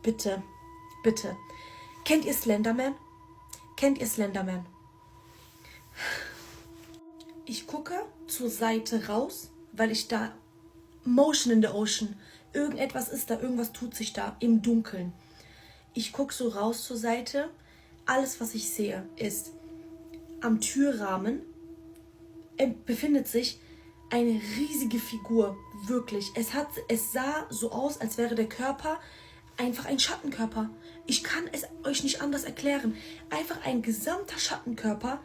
Bitte, bitte. Kennt ihr Slenderman? Kennt ihr Slenderman? Ich gucke zur Seite raus, weil ich da Motion in the Ocean. Irgendetwas ist da, irgendwas tut sich da im Dunkeln. Ich gucke so raus zur Seite. Alles, was ich sehe, ist am Türrahmen befindet sich eine riesige Figur. Wirklich. Es sah so aus, als wäre der Körper einfach ein Schattenkörper. Ich kann es euch nicht anders erklären. Einfach ein gesamter Schattenkörper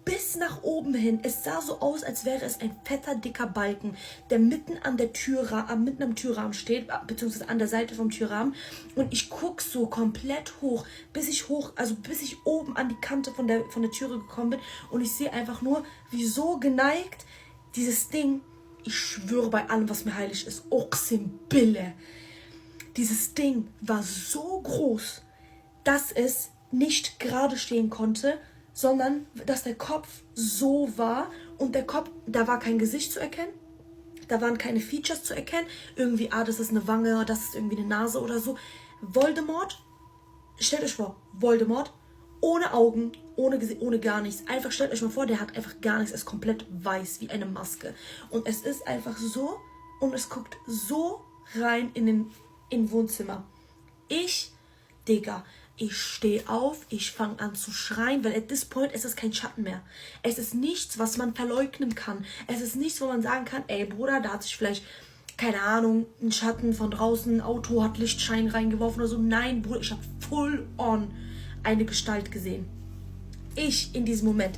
bis nach oben hin. Es sah so aus, als wäre es ein fetter, dicker Balken, der mitten am Türrahmen steht, beziehungsweise an der Seite vom Türrahmen. Und ich gucke so komplett hoch, bis ich oben an die Kante von der Türe gekommen bin. Und ich sehe einfach nur, wie so geneigt dieses Ding, ich schwöre bei allem, was mir heilig ist, Oxenbille. Dieses Ding war so groß, dass es nicht gerade stehen konnte, sondern dass der Kopf so war und der Kopf, da war kein Gesicht zu erkennen, da waren keine Features zu erkennen, irgendwie, das ist eine Wange, das ist irgendwie eine Nase oder so. Voldemort, stellt euch vor, Voldemort, ohne Augen, ohne Gesicht, ohne gar nichts. Einfach stellt euch mal vor, der hat einfach gar nichts, er ist komplett weiß, wie eine Maske. Und es ist einfach so und es guckt so rein in Wohnzimmer. Ich stehe auf, ich fange an zu schreien, weil at this point ist es kein Schatten mehr. Es ist nichts, was man verleugnen kann. Es ist nichts, wo man sagen kann, ey Bruder, da hat sich vielleicht, keine Ahnung, ein Schatten von draußen, ein Auto hat Lichtschein reingeworfen oder so. Nein, Bruder, ich habe full on eine Gestalt gesehen. Ich in diesem Moment,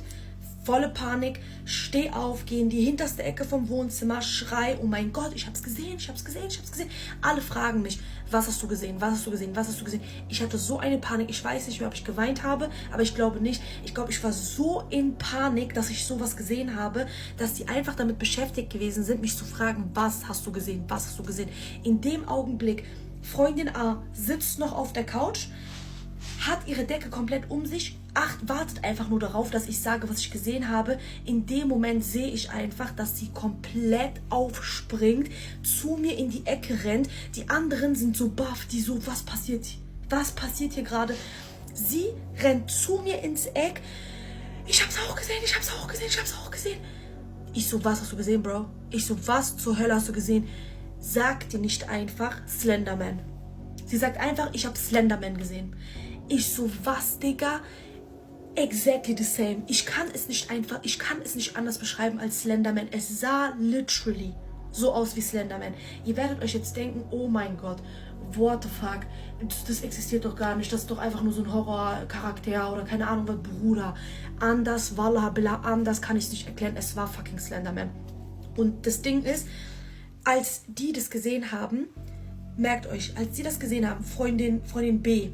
volle Panik, steh auf, geh in die hinterste Ecke vom Wohnzimmer, schrei, oh mein Gott, ich hab's gesehen, ich hab's gesehen, ich hab's gesehen. Alle fragen mich, was hast du gesehen, was hast du gesehen, was hast du gesehen? Ich hatte so eine Panik, ich weiß nicht mehr, ob ich geweint habe, aber ich glaube nicht. Ich glaube, ich war so in Panik, dass ich sowas gesehen habe, dass die einfach damit beschäftigt gewesen sind, mich zu fragen, was hast du gesehen, was hast du gesehen? In dem Augenblick, Freundin A sitzt noch auf der Couch, hat ihre Decke komplett um sich, wartet einfach nur darauf, dass ich sage, was ich gesehen habe. In dem Moment sehe ich einfach, dass sie komplett aufspringt, zu mir in die Ecke rennt. Die anderen sind so baff, die so, was passiert hier? Was passiert hier gerade? Sie rennt zu mir ins Eck. Ich hab's auch gesehen, ich hab's auch gesehen, ich hab's auch gesehen. Ich so, was hast du gesehen, Bro? Ich so, was zur Hölle hast du gesehen? Sag dir nicht einfach Slenderman. Sie sagt einfach, ich habe Slenderman gesehen. Ich so, was, Digga? Exactly the same. Ich kann es nicht anders beschreiben als Slenderman. Es sah literally so aus wie Slenderman. Ihr werdet euch jetzt denken, oh mein Gott, what the fuck, das existiert doch gar nicht, das ist doch einfach nur so ein Horrorcharakter oder keine Ahnung was, Bruder. Anders, Wallah, anders kann ich es nicht erklären, es war fucking Slenderman. Und das Ding ist, als die das gesehen haben, merkt euch, als sie das gesehen haben, Freundin B,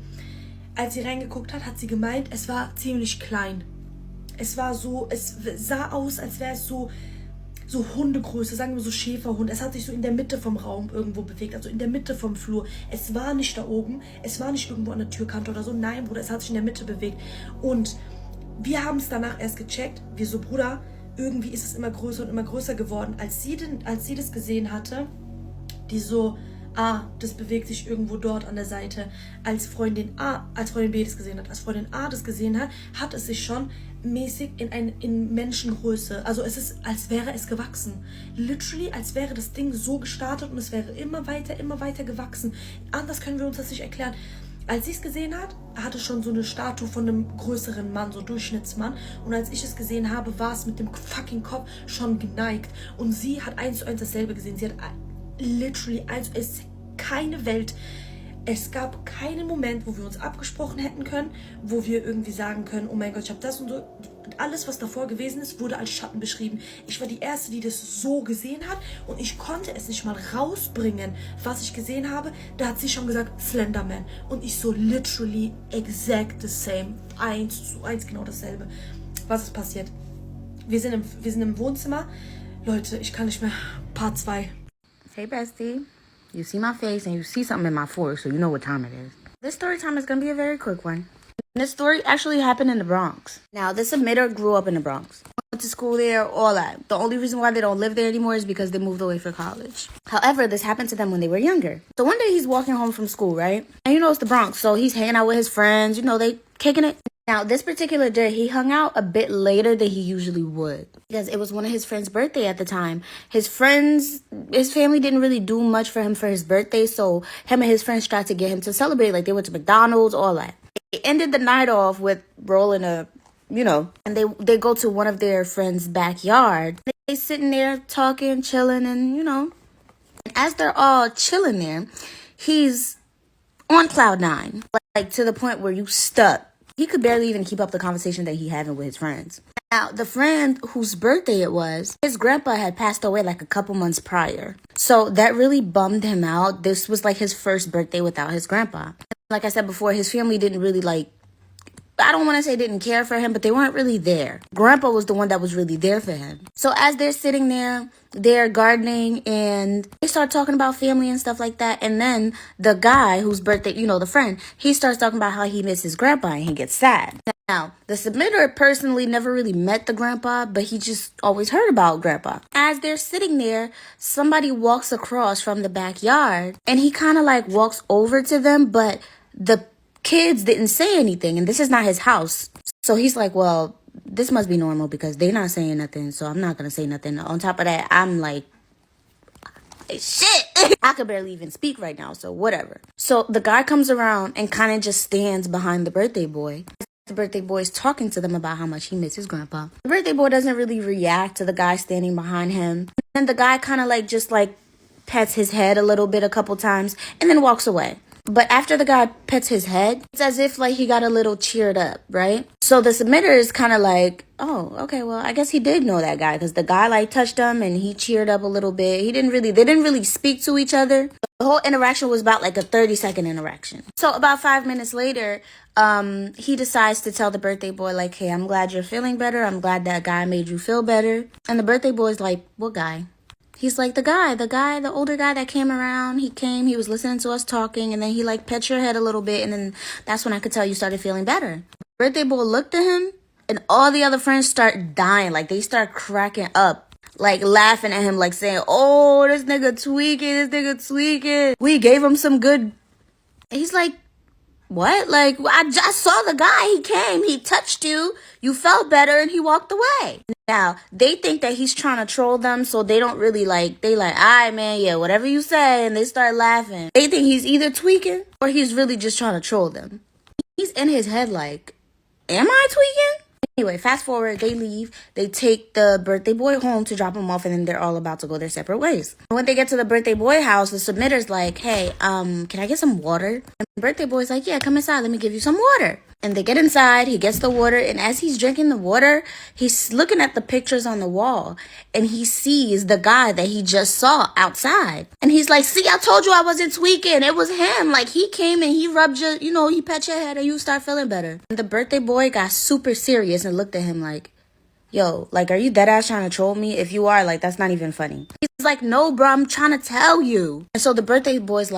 als sie reingeguckt hat, hat sie gemeint, es war ziemlich klein. Es war so, es sah aus, als wäre es so Hundegröße, sagen wir so Schäferhund. Es hat sich so in der Mitte vom Raum irgendwo bewegt, also in der Mitte vom Flur. Es war nicht da oben, es war nicht irgendwo an der Türkante oder so. Nein, Bruder, es hat sich in der Mitte bewegt. Und wir haben es danach erst gecheckt. Wir so, Bruder, irgendwie ist es immer größer und immer größer geworden. Als sie das gesehen hatte, die so, das bewegt sich irgendwo dort an der Seite. Als Freundin B das gesehen hat, als Freundin A das gesehen hat, hat es sich schon mäßig in Menschengröße, also es ist, als wäre es gewachsen. Literally, als wäre das Ding so gestartet und es wäre immer weiter gewachsen. Anders können wir uns das nicht erklären. Als sie es gesehen hat, hatte schon so eine Statue von einem größeren Mann, so Durchschnittsmann. Und als ich es gesehen habe, war es mit dem fucking Kopf schon geneigt. Und sie hat 1:1 dasselbe gesehen. Sie hat literally, also es ist keine Welt. Es gab keinen Moment, wo wir uns abgesprochen hätten können, wo wir irgendwie sagen können, oh mein Gott, ich habe das und so. Alles, was davor gewesen ist, wurde als Schatten beschrieben. Ich war die Erste, die das so gesehen hat und ich konnte es nicht mal rausbringen, was ich gesehen habe. Da hat sie schon gesagt, Slenderman. Und ich so literally exact the same. 1:1 genau dasselbe. Was ist passiert? Wir sind im Wohnzimmer. Leute, ich kann nicht mehr. Part 2. Hey, bestie. You see my face and you see something in my fork, so you know what time it is. This story time is going to be a very quick one. This story actually happened in the Bronx. Now, this submitter grew up in the Bronx. Went to school there, all that. The only reason why they don't live there anymore is because they moved away for college. However, this happened to them when they were younger. So one day he's walking home from school, right? And you know it's the Bronx, so he's hanging out with his friends. You know, they kicking it. Now, this particular day, he hung out a bit later than he usually would. Because it was one of his friend's birthday at the time. His family didn't really do much for him for his birthday, so him and his friends tried to get him to celebrate. Like, they went to McDonald's, all that. They ended the night off with rolling a, and they go to one of their friends' backyard. They sitting there talking, chilling, and, And as they're all chilling there, he's on cloud nine. Like, to the point where you stuck. He could barely even keep up the conversation that he having with his friends. Now, the friend whose birthday it was, his grandpa had passed away like a couple months prior. So that really bummed him out. This was like his first birthday without his grandpa. Like I said before, his family didn't really I don't want to say didn't care for him, but they weren't really there. Grandpa was the one that was really there for him. So as they're sitting there, they're gardening and they start talking about family and stuff like that. And then the guy whose birthday, the friend, he starts talking about how he misses grandpa and he gets sad. Now, the submitter personally never really met the grandpa, but he just always heard about grandpa. As they're sitting there, somebody walks across from the backyard and he kind of walks over to them, but the kids didn't say anything, and this is not his house. So he's like, well, this must be normal because they're not saying nothing, so I'm not going to say nothing. On top of that, I'm like, shit. I could barely even speak right now, so whatever. So the guy comes around and kind of just stands behind the birthday boy. The birthday boy is talking to them about how much he misses grandpa. The birthday boy doesn't really react to the guy standing behind him. And the guy kind of just pets his head a little bit a couple times and then walks away. But after the guy pets his head, it's as if he got a little cheered up, right? So the submitter is kind of oh, okay, well, I guess he did know that guy because the guy touched him and he cheered up a little bit. They didn't really speak to each other. The whole interaction was about a 30-second interaction. So about 5 minutes later, he decides to tell the birthday boy hey, I'm glad you're feeling better. I'm glad that guy made you feel better. And the birthday boy's like, what guy? He's like, the older guy that came around, he was listening to us talking, and then he pet your head a little bit, and then that's when I could tell you started feeling better. Birthday boy looked at him, and all the other friends start dying. They start cracking up, laughing at him, saying, oh, this nigga tweaking. We gave him some good. He's like, what? I just saw the guy. He came, he touched you, you felt better, and he walked away. Now, they think that he's trying to troll them, so they don't really all right, man, yeah, whatever you say, and they start laughing. They think he's either tweaking or he's really just trying to troll them. He's in his head am I tweaking? Anyway, fast forward, they leave. They take the birthday boy home to drop him off, and then they're all about to go their separate ways. When they get to the birthday boy house, the submitter's hey, can I get some water? And the birthday boy's yeah, come inside, let me give you some water. And they get inside, he gets the water, and as he's drinking the water, he's looking at the pictures on the wall, and he sees the guy that he just saw outside. And he's see, I told you I wasn't tweaking. It was him. He came and he rubbed your, he pet your head and you start feeling better. And the birthday boy got super serious and looked at him yo, are you dead ass trying to troll me? If you are, that's not even funny. He's no, bro, I'm trying to tell you. And so the birthday boy's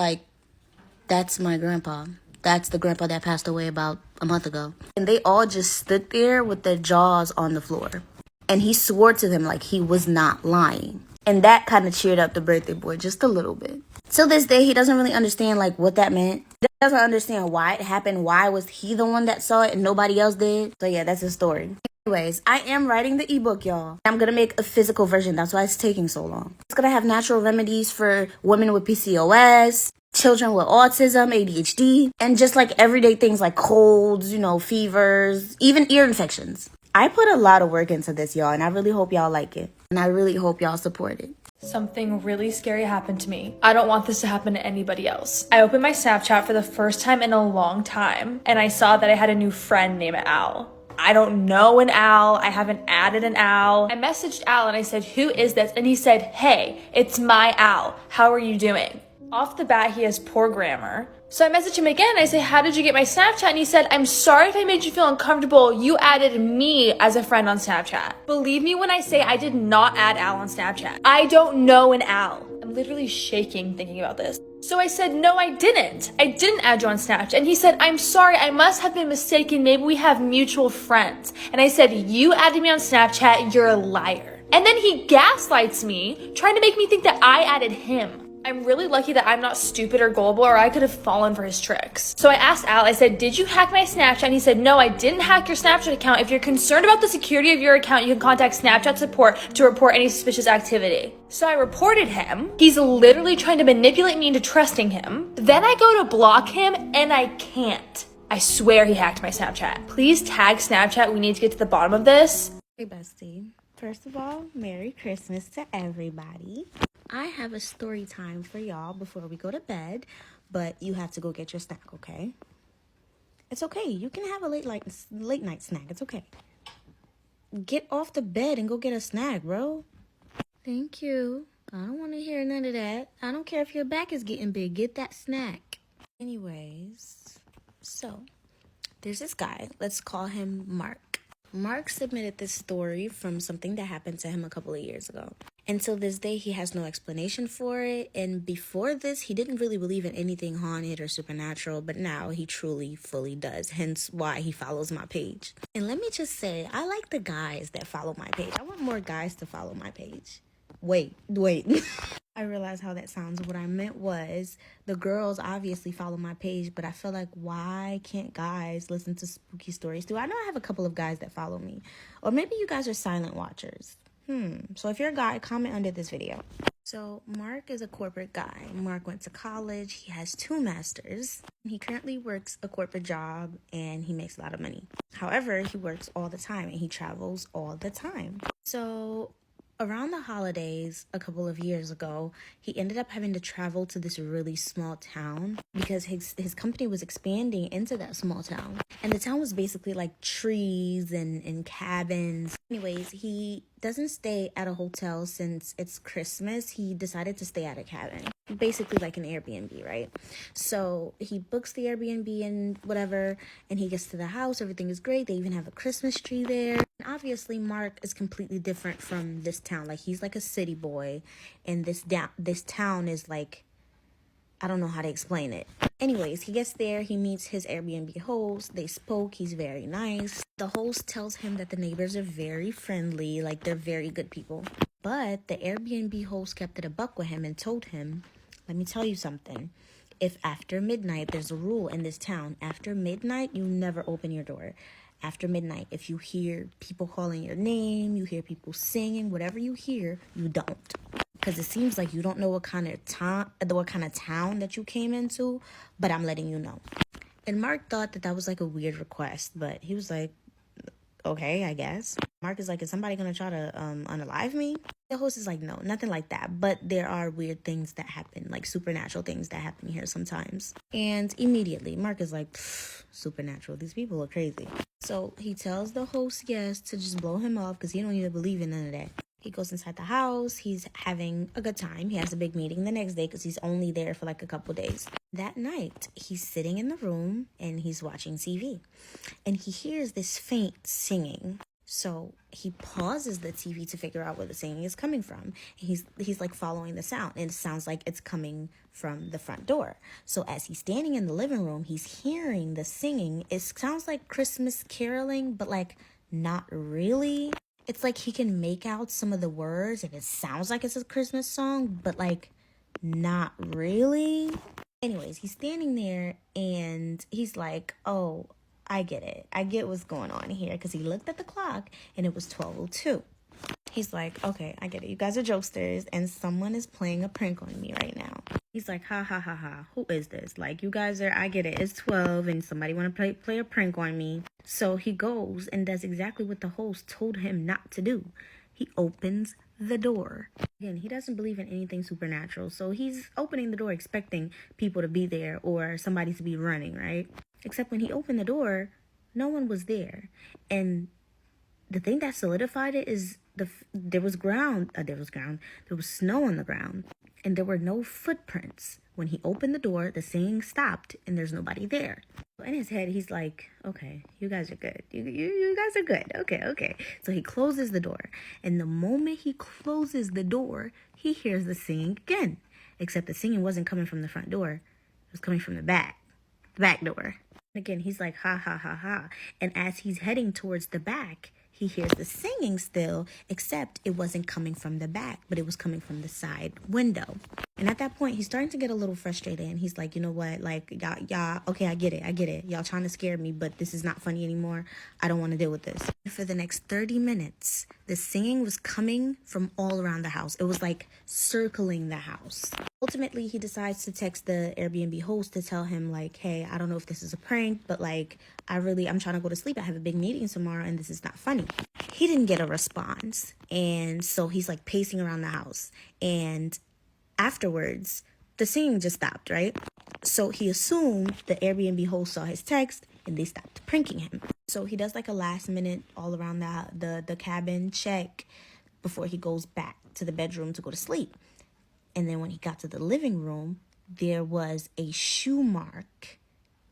that's my grandpa. That's the grandpa that passed away about a month ago. And they all just stood there with their jaws on the floor. And he swore to them he was not lying. And that kind of cheered up the birthday boy just a little bit. Till this day, he doesn't really understand what that meant. He doesn't understand why it happened. Why was he the one that saw it and nobody else did? So yeah, that's his story. Anyways, I am writing the ebook, y'all. I'm going to make a physical version. That's why it's taking so long. It's going to have natural remedies for women with PCOS, children with autism, ADHD, and just everyday things like colds, fevers, even ear infections. I put a lot of work into this, y'all, and I really hope y'all like it. And I really hope y'all support it. Something really scary happened to me. I don't want this to happen to anybody else. I opened my Snapchat for the first time in a long time, and I saw that I had a new friend named Al. I don't know an Al. I haven't added an Al. I messaged Al and I said, who is this? And he said, hey, it's my Al. How are you doing? Off the bat, he has poor grammar. So I messaged him again and I say, how did you get my Snapchat? And he said, I'm sorry if I made you feel uncomfortable. You added me as a friend on Snapchat. Believe me when I say I did not add Al on Snapchat. I don't know an Al. I'm literally shaking thinking about this. So I said, no, I didn't. I didn't add you on Snapchat. And he said, I'm sorry, I must have been mistaken. Maybe we have mutual friends. And I said, you added me on Snapchat, you're a liar. And then he gaslights me, trying to make me think that I added him. I'm really lucky that I'm not stupid or gullible, or I could have fallen for his tricks. So I asked Al, I said, did you hack my Snapchat? And he said, no, I didn't hack your Snapchat account. If you're concerned about the security of your account, you can contact Snapchat support to report any suspicious activity. So I reported him. He's literally trying to manipulate me into trusting him. Then I go to block him, and I can't. I swear he hacked my Snapchat. Please tag Snapchat. We need to get to the bottom of this. Hey, bestie. First of all, Merry Christmas to everybody. I have a story time for y'all before we go to bed, but you have to go get your snack, okay? It's okay. You can have a late night snack. It's okay. Get off the bed and go get a snack, bro. Thank you. I don't want to hear none of that. I don't care if your back is getting big. Get that snack. Anyways, so there's this guy. Let's call him Mark. Mark submitted this story from something that happened to him a couple of years ago. Until this day, he has no explanation for it. And before this, he didn't really believe in anything haunted or supernatural. But now he truly, fully does. Hence why he follows my page. And let me just say, I like the guys that follow my page. I want more guys to follow my page. Wait. I realized how that sounds. What I meant was the girls obviously follow my page, but I feel like why can't guys listen to spooky stories too? I know I have a couple of guys that follow me. Or maybe you guys are silent watchers. So if you're a guy, comment under this video. So Mark is a corporate guy. Mark went to college. He has 2 masters. He currently works a corporate job and he makes a lot of money. However, he works all the time and he travels all the time. So around the holidays a couple of years ago, he ended up having to travel to this really small town because his company was expanding into that small town. And the town was basically like trees and cabins. Anyways, he doesn't stay at a hotel since it's Christmas. He decided to stay at a cabin. Basically like an Airbnb, right? So he books the Airbnb and whatever, and he gets to the house. Everything is great. They even have a Christmas tree there. And obviously, Mark is completely different from this town. Like, he's like a city boy, and this town is like, I don't know how to explain it. Anyways, he gets there. He meets his Airbnb host. They spoke. He's very nice. The host tells him that the neighbors are very friendly. Like, they're very good people. But the Airbnb host kept it a buck with him and told him, let me tell you something. If after midnight, there's a rule in this town. After midnight, you never open your door. After midnight, if you hear people calling your name, you hear people singing, whatever you hear, you don't. Because it seems like you don't know what kind of town that you came into, but I'm letting you know. And Mark thought that was like a weird request, but he was like, okay, I guess. Mark is like, is somebody gonna try to unalive me? The host is like, no, nothing like that. But there are weird things that happen, like supernatural things that happen here sometimes. And immediately, Mark is like, supernatural. These people are crazy. So he tells the host yes to just blow him off because he don't even believe in none of that. He goes inside the house. He's having a good time. He has a big meeting the next day because he's only there for like a couple days. That night, he's sitting in the room and he's watching TV. And he hears this faint singing. So he pauses the TV to figure out where the singing is coming from. He's like following the sound, and it sounds like it's coming from the front door. So as he's standing in the living room, he's hearing the singing. It sounds like Christmas caroling, but like not really. It's like he can make out some of the words and it sounds like it's a Christmas song, but like not really. Anyways, he's standing there and he's like, oh, I get it. I get what's going on here, because he looked at the clock and it was 12:02. He's like, okay, I get it. You guys are jokesters and someone is playing a prank on me right now. He's like, ha, ha, ha, ha. Who is this? Like, you guys are, I get it. It's 12 and somebody want to play a prank on me. So he goes and does exactly what the host told him not to do. He opens the door. Again, he doesn't believe in anything supernatural. So he's opening the door expecting people to be there or somebody to be running, right? Except when he opened the door, no one was there. And the thing that solidified it is there was snow on the ground, and there were no footprints. When he opened the door, the singing stopped, and there's nobody there. In his head, he's like, okay, you guys are good. You guys are good. Okay. So he closes the door, and the moment he closes the door, he hears the singing again. except the singing wasn't coming from the front door. It was coming from the back door. Again, he's like, ha, ha, ha, ha. And as he's heading towards the back, he hears the singing still, except it wasn't coming from the back, but it was coming from the side window. And at that point, he's starting to get a little frustrated. And he's like, you know what? Like, y'all, okay, I get it. Y'all trying to scare me, but this is not funny anymore. I don't want to deal with this. For the next 30 minutes, the singing was coming from all around the house. It was like circling the house. Ultimately, he decides to text the Airbnb host to tell him, like, hey, I don't know if this is a prank, but like, I'm trying to go to sleep. I have a big meeting tomorrow and this is not funny. He didn't get a response. And so he's like pacing around the house. And afterwards, the singing just stopped, right? So he assumed the Airbnb host saw his text and they stopped pranking him. So he does like a last minute all around the cabin check before he goes back to the bedroom to go to sleep. And then when he got to the living room, there was a shoe mark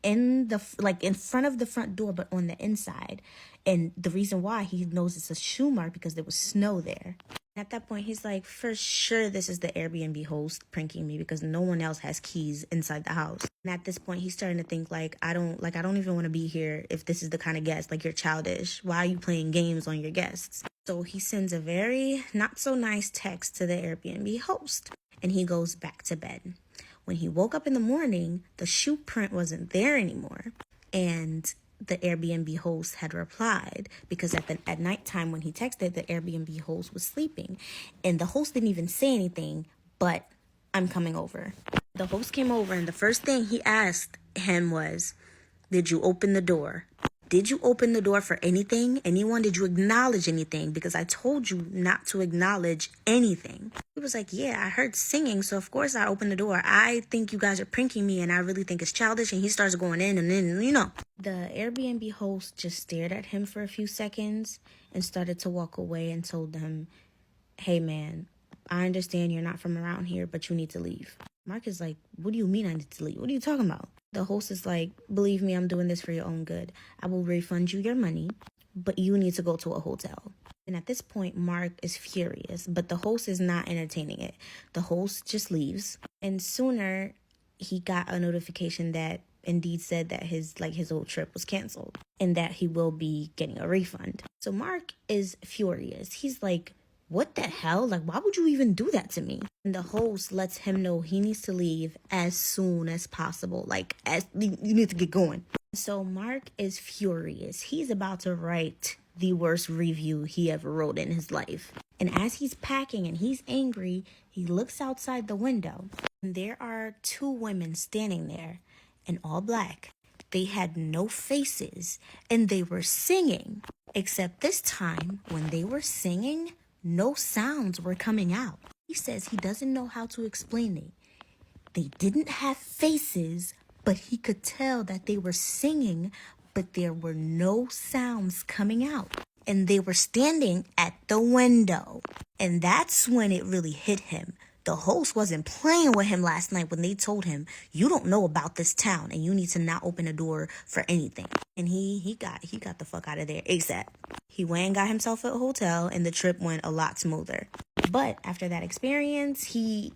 in front of the front door, but on the inside. And the reason why he knows it's a shoe mark because there was snow there. At that point, he's like, for sure, this is the Airbnb host pranking me because no one else has keys inside the house. And at this point, he's starting to think like, I don't even want to be here if this is the kind of guest, like, you're childish. Why are you playing games on your guests? So he sends a very not so nice text to the Airbnb host and he goes back to bed. When he woke up in the morning, the shoe print wasn't there anymore. And the Airbnb host had replied because at nighttime when he texted, the Airbnb host was sleeping. And the host didn't even say anything, but I'm coming over. The host came over and the first thing he asked him was, did you open the door? Did you open the door for anything? Anyone? Did you acknowledge anything? Because I told you not to acknowledge anything. He was like, yeah, I heard singing, so of course I opened the door. I think you guys are pranking me and I really think it's childish. And he starts going in and then, The Airbnb host just stared at him for a few seconds and started to walk away and told him, hey man, I understand you're not from around here, but you need to leave. Mark is like, what do you mean I need to leave? What are you talking about? The host is like, believe me, I'm doing this for your own good. I will refund you your money, but you need to go to a hotel. And at this point, Mark is furious, but the host is not entertaining it. The host just leaves. And sooner, he got a notification that Indeed said that his old trip was canceled and that he will be getting a refund. So Mark is furious. He's like, what the hell? Like, why would you even do that to me? And the host lets him know he needs to leave as soon as possible. Like, you need to get going. So Mark is furious. He's about to write the worst review he ever wrote in his life. And as he's packing and he's angry, he looks outside the window. And there are two women standing there in all black. They had no faces and they were singing. Except this time, when they were singing, no sounds were coming out. He says he doesn't know how to explain it. They didn't have faces, but he could tell that they were singing, but there were no sounds coming out. And they were standing at the window. And that's when it really hit him. The host wasn't playing with him last night when they told him, you don't know about this town and you need to not open a door for anything. And he got the fuck out of there ASAP. He went and got himself a hotel and the trip went a lot smoother. But after that experience, he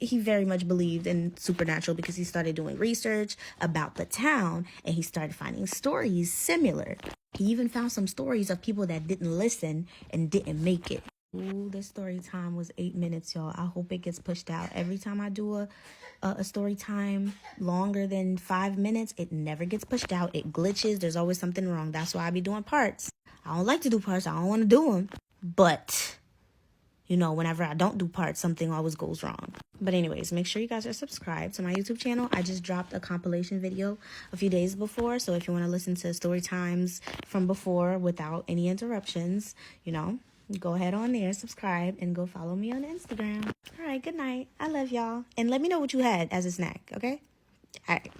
very much believed in supernatural because he started doing research about the town and he started finding stories similar. He even found some stories of people that didn't listen and didn't make it. Ooh, this story time was 8 minutes, y'all. I hope it gets pushed out. Every time I do a story time longer than 5 minutes, it never gets pushed out. It glitches. There's always something wrong. That's why I be doing parts. I don't like to do parts. I don't want to do them. But, whenever I don't do parts, something always goes wrong. But anyways, make sure you guys are subscribed to my YouTube channel. I just dropped a compilation video a few days before. So if you want to listen to story times from before without any interruptions, go ahead on there, subscribe, and go follow me on Instagram. All right, good night. I love y'all. And let me know what you had as a snack, okay? All right.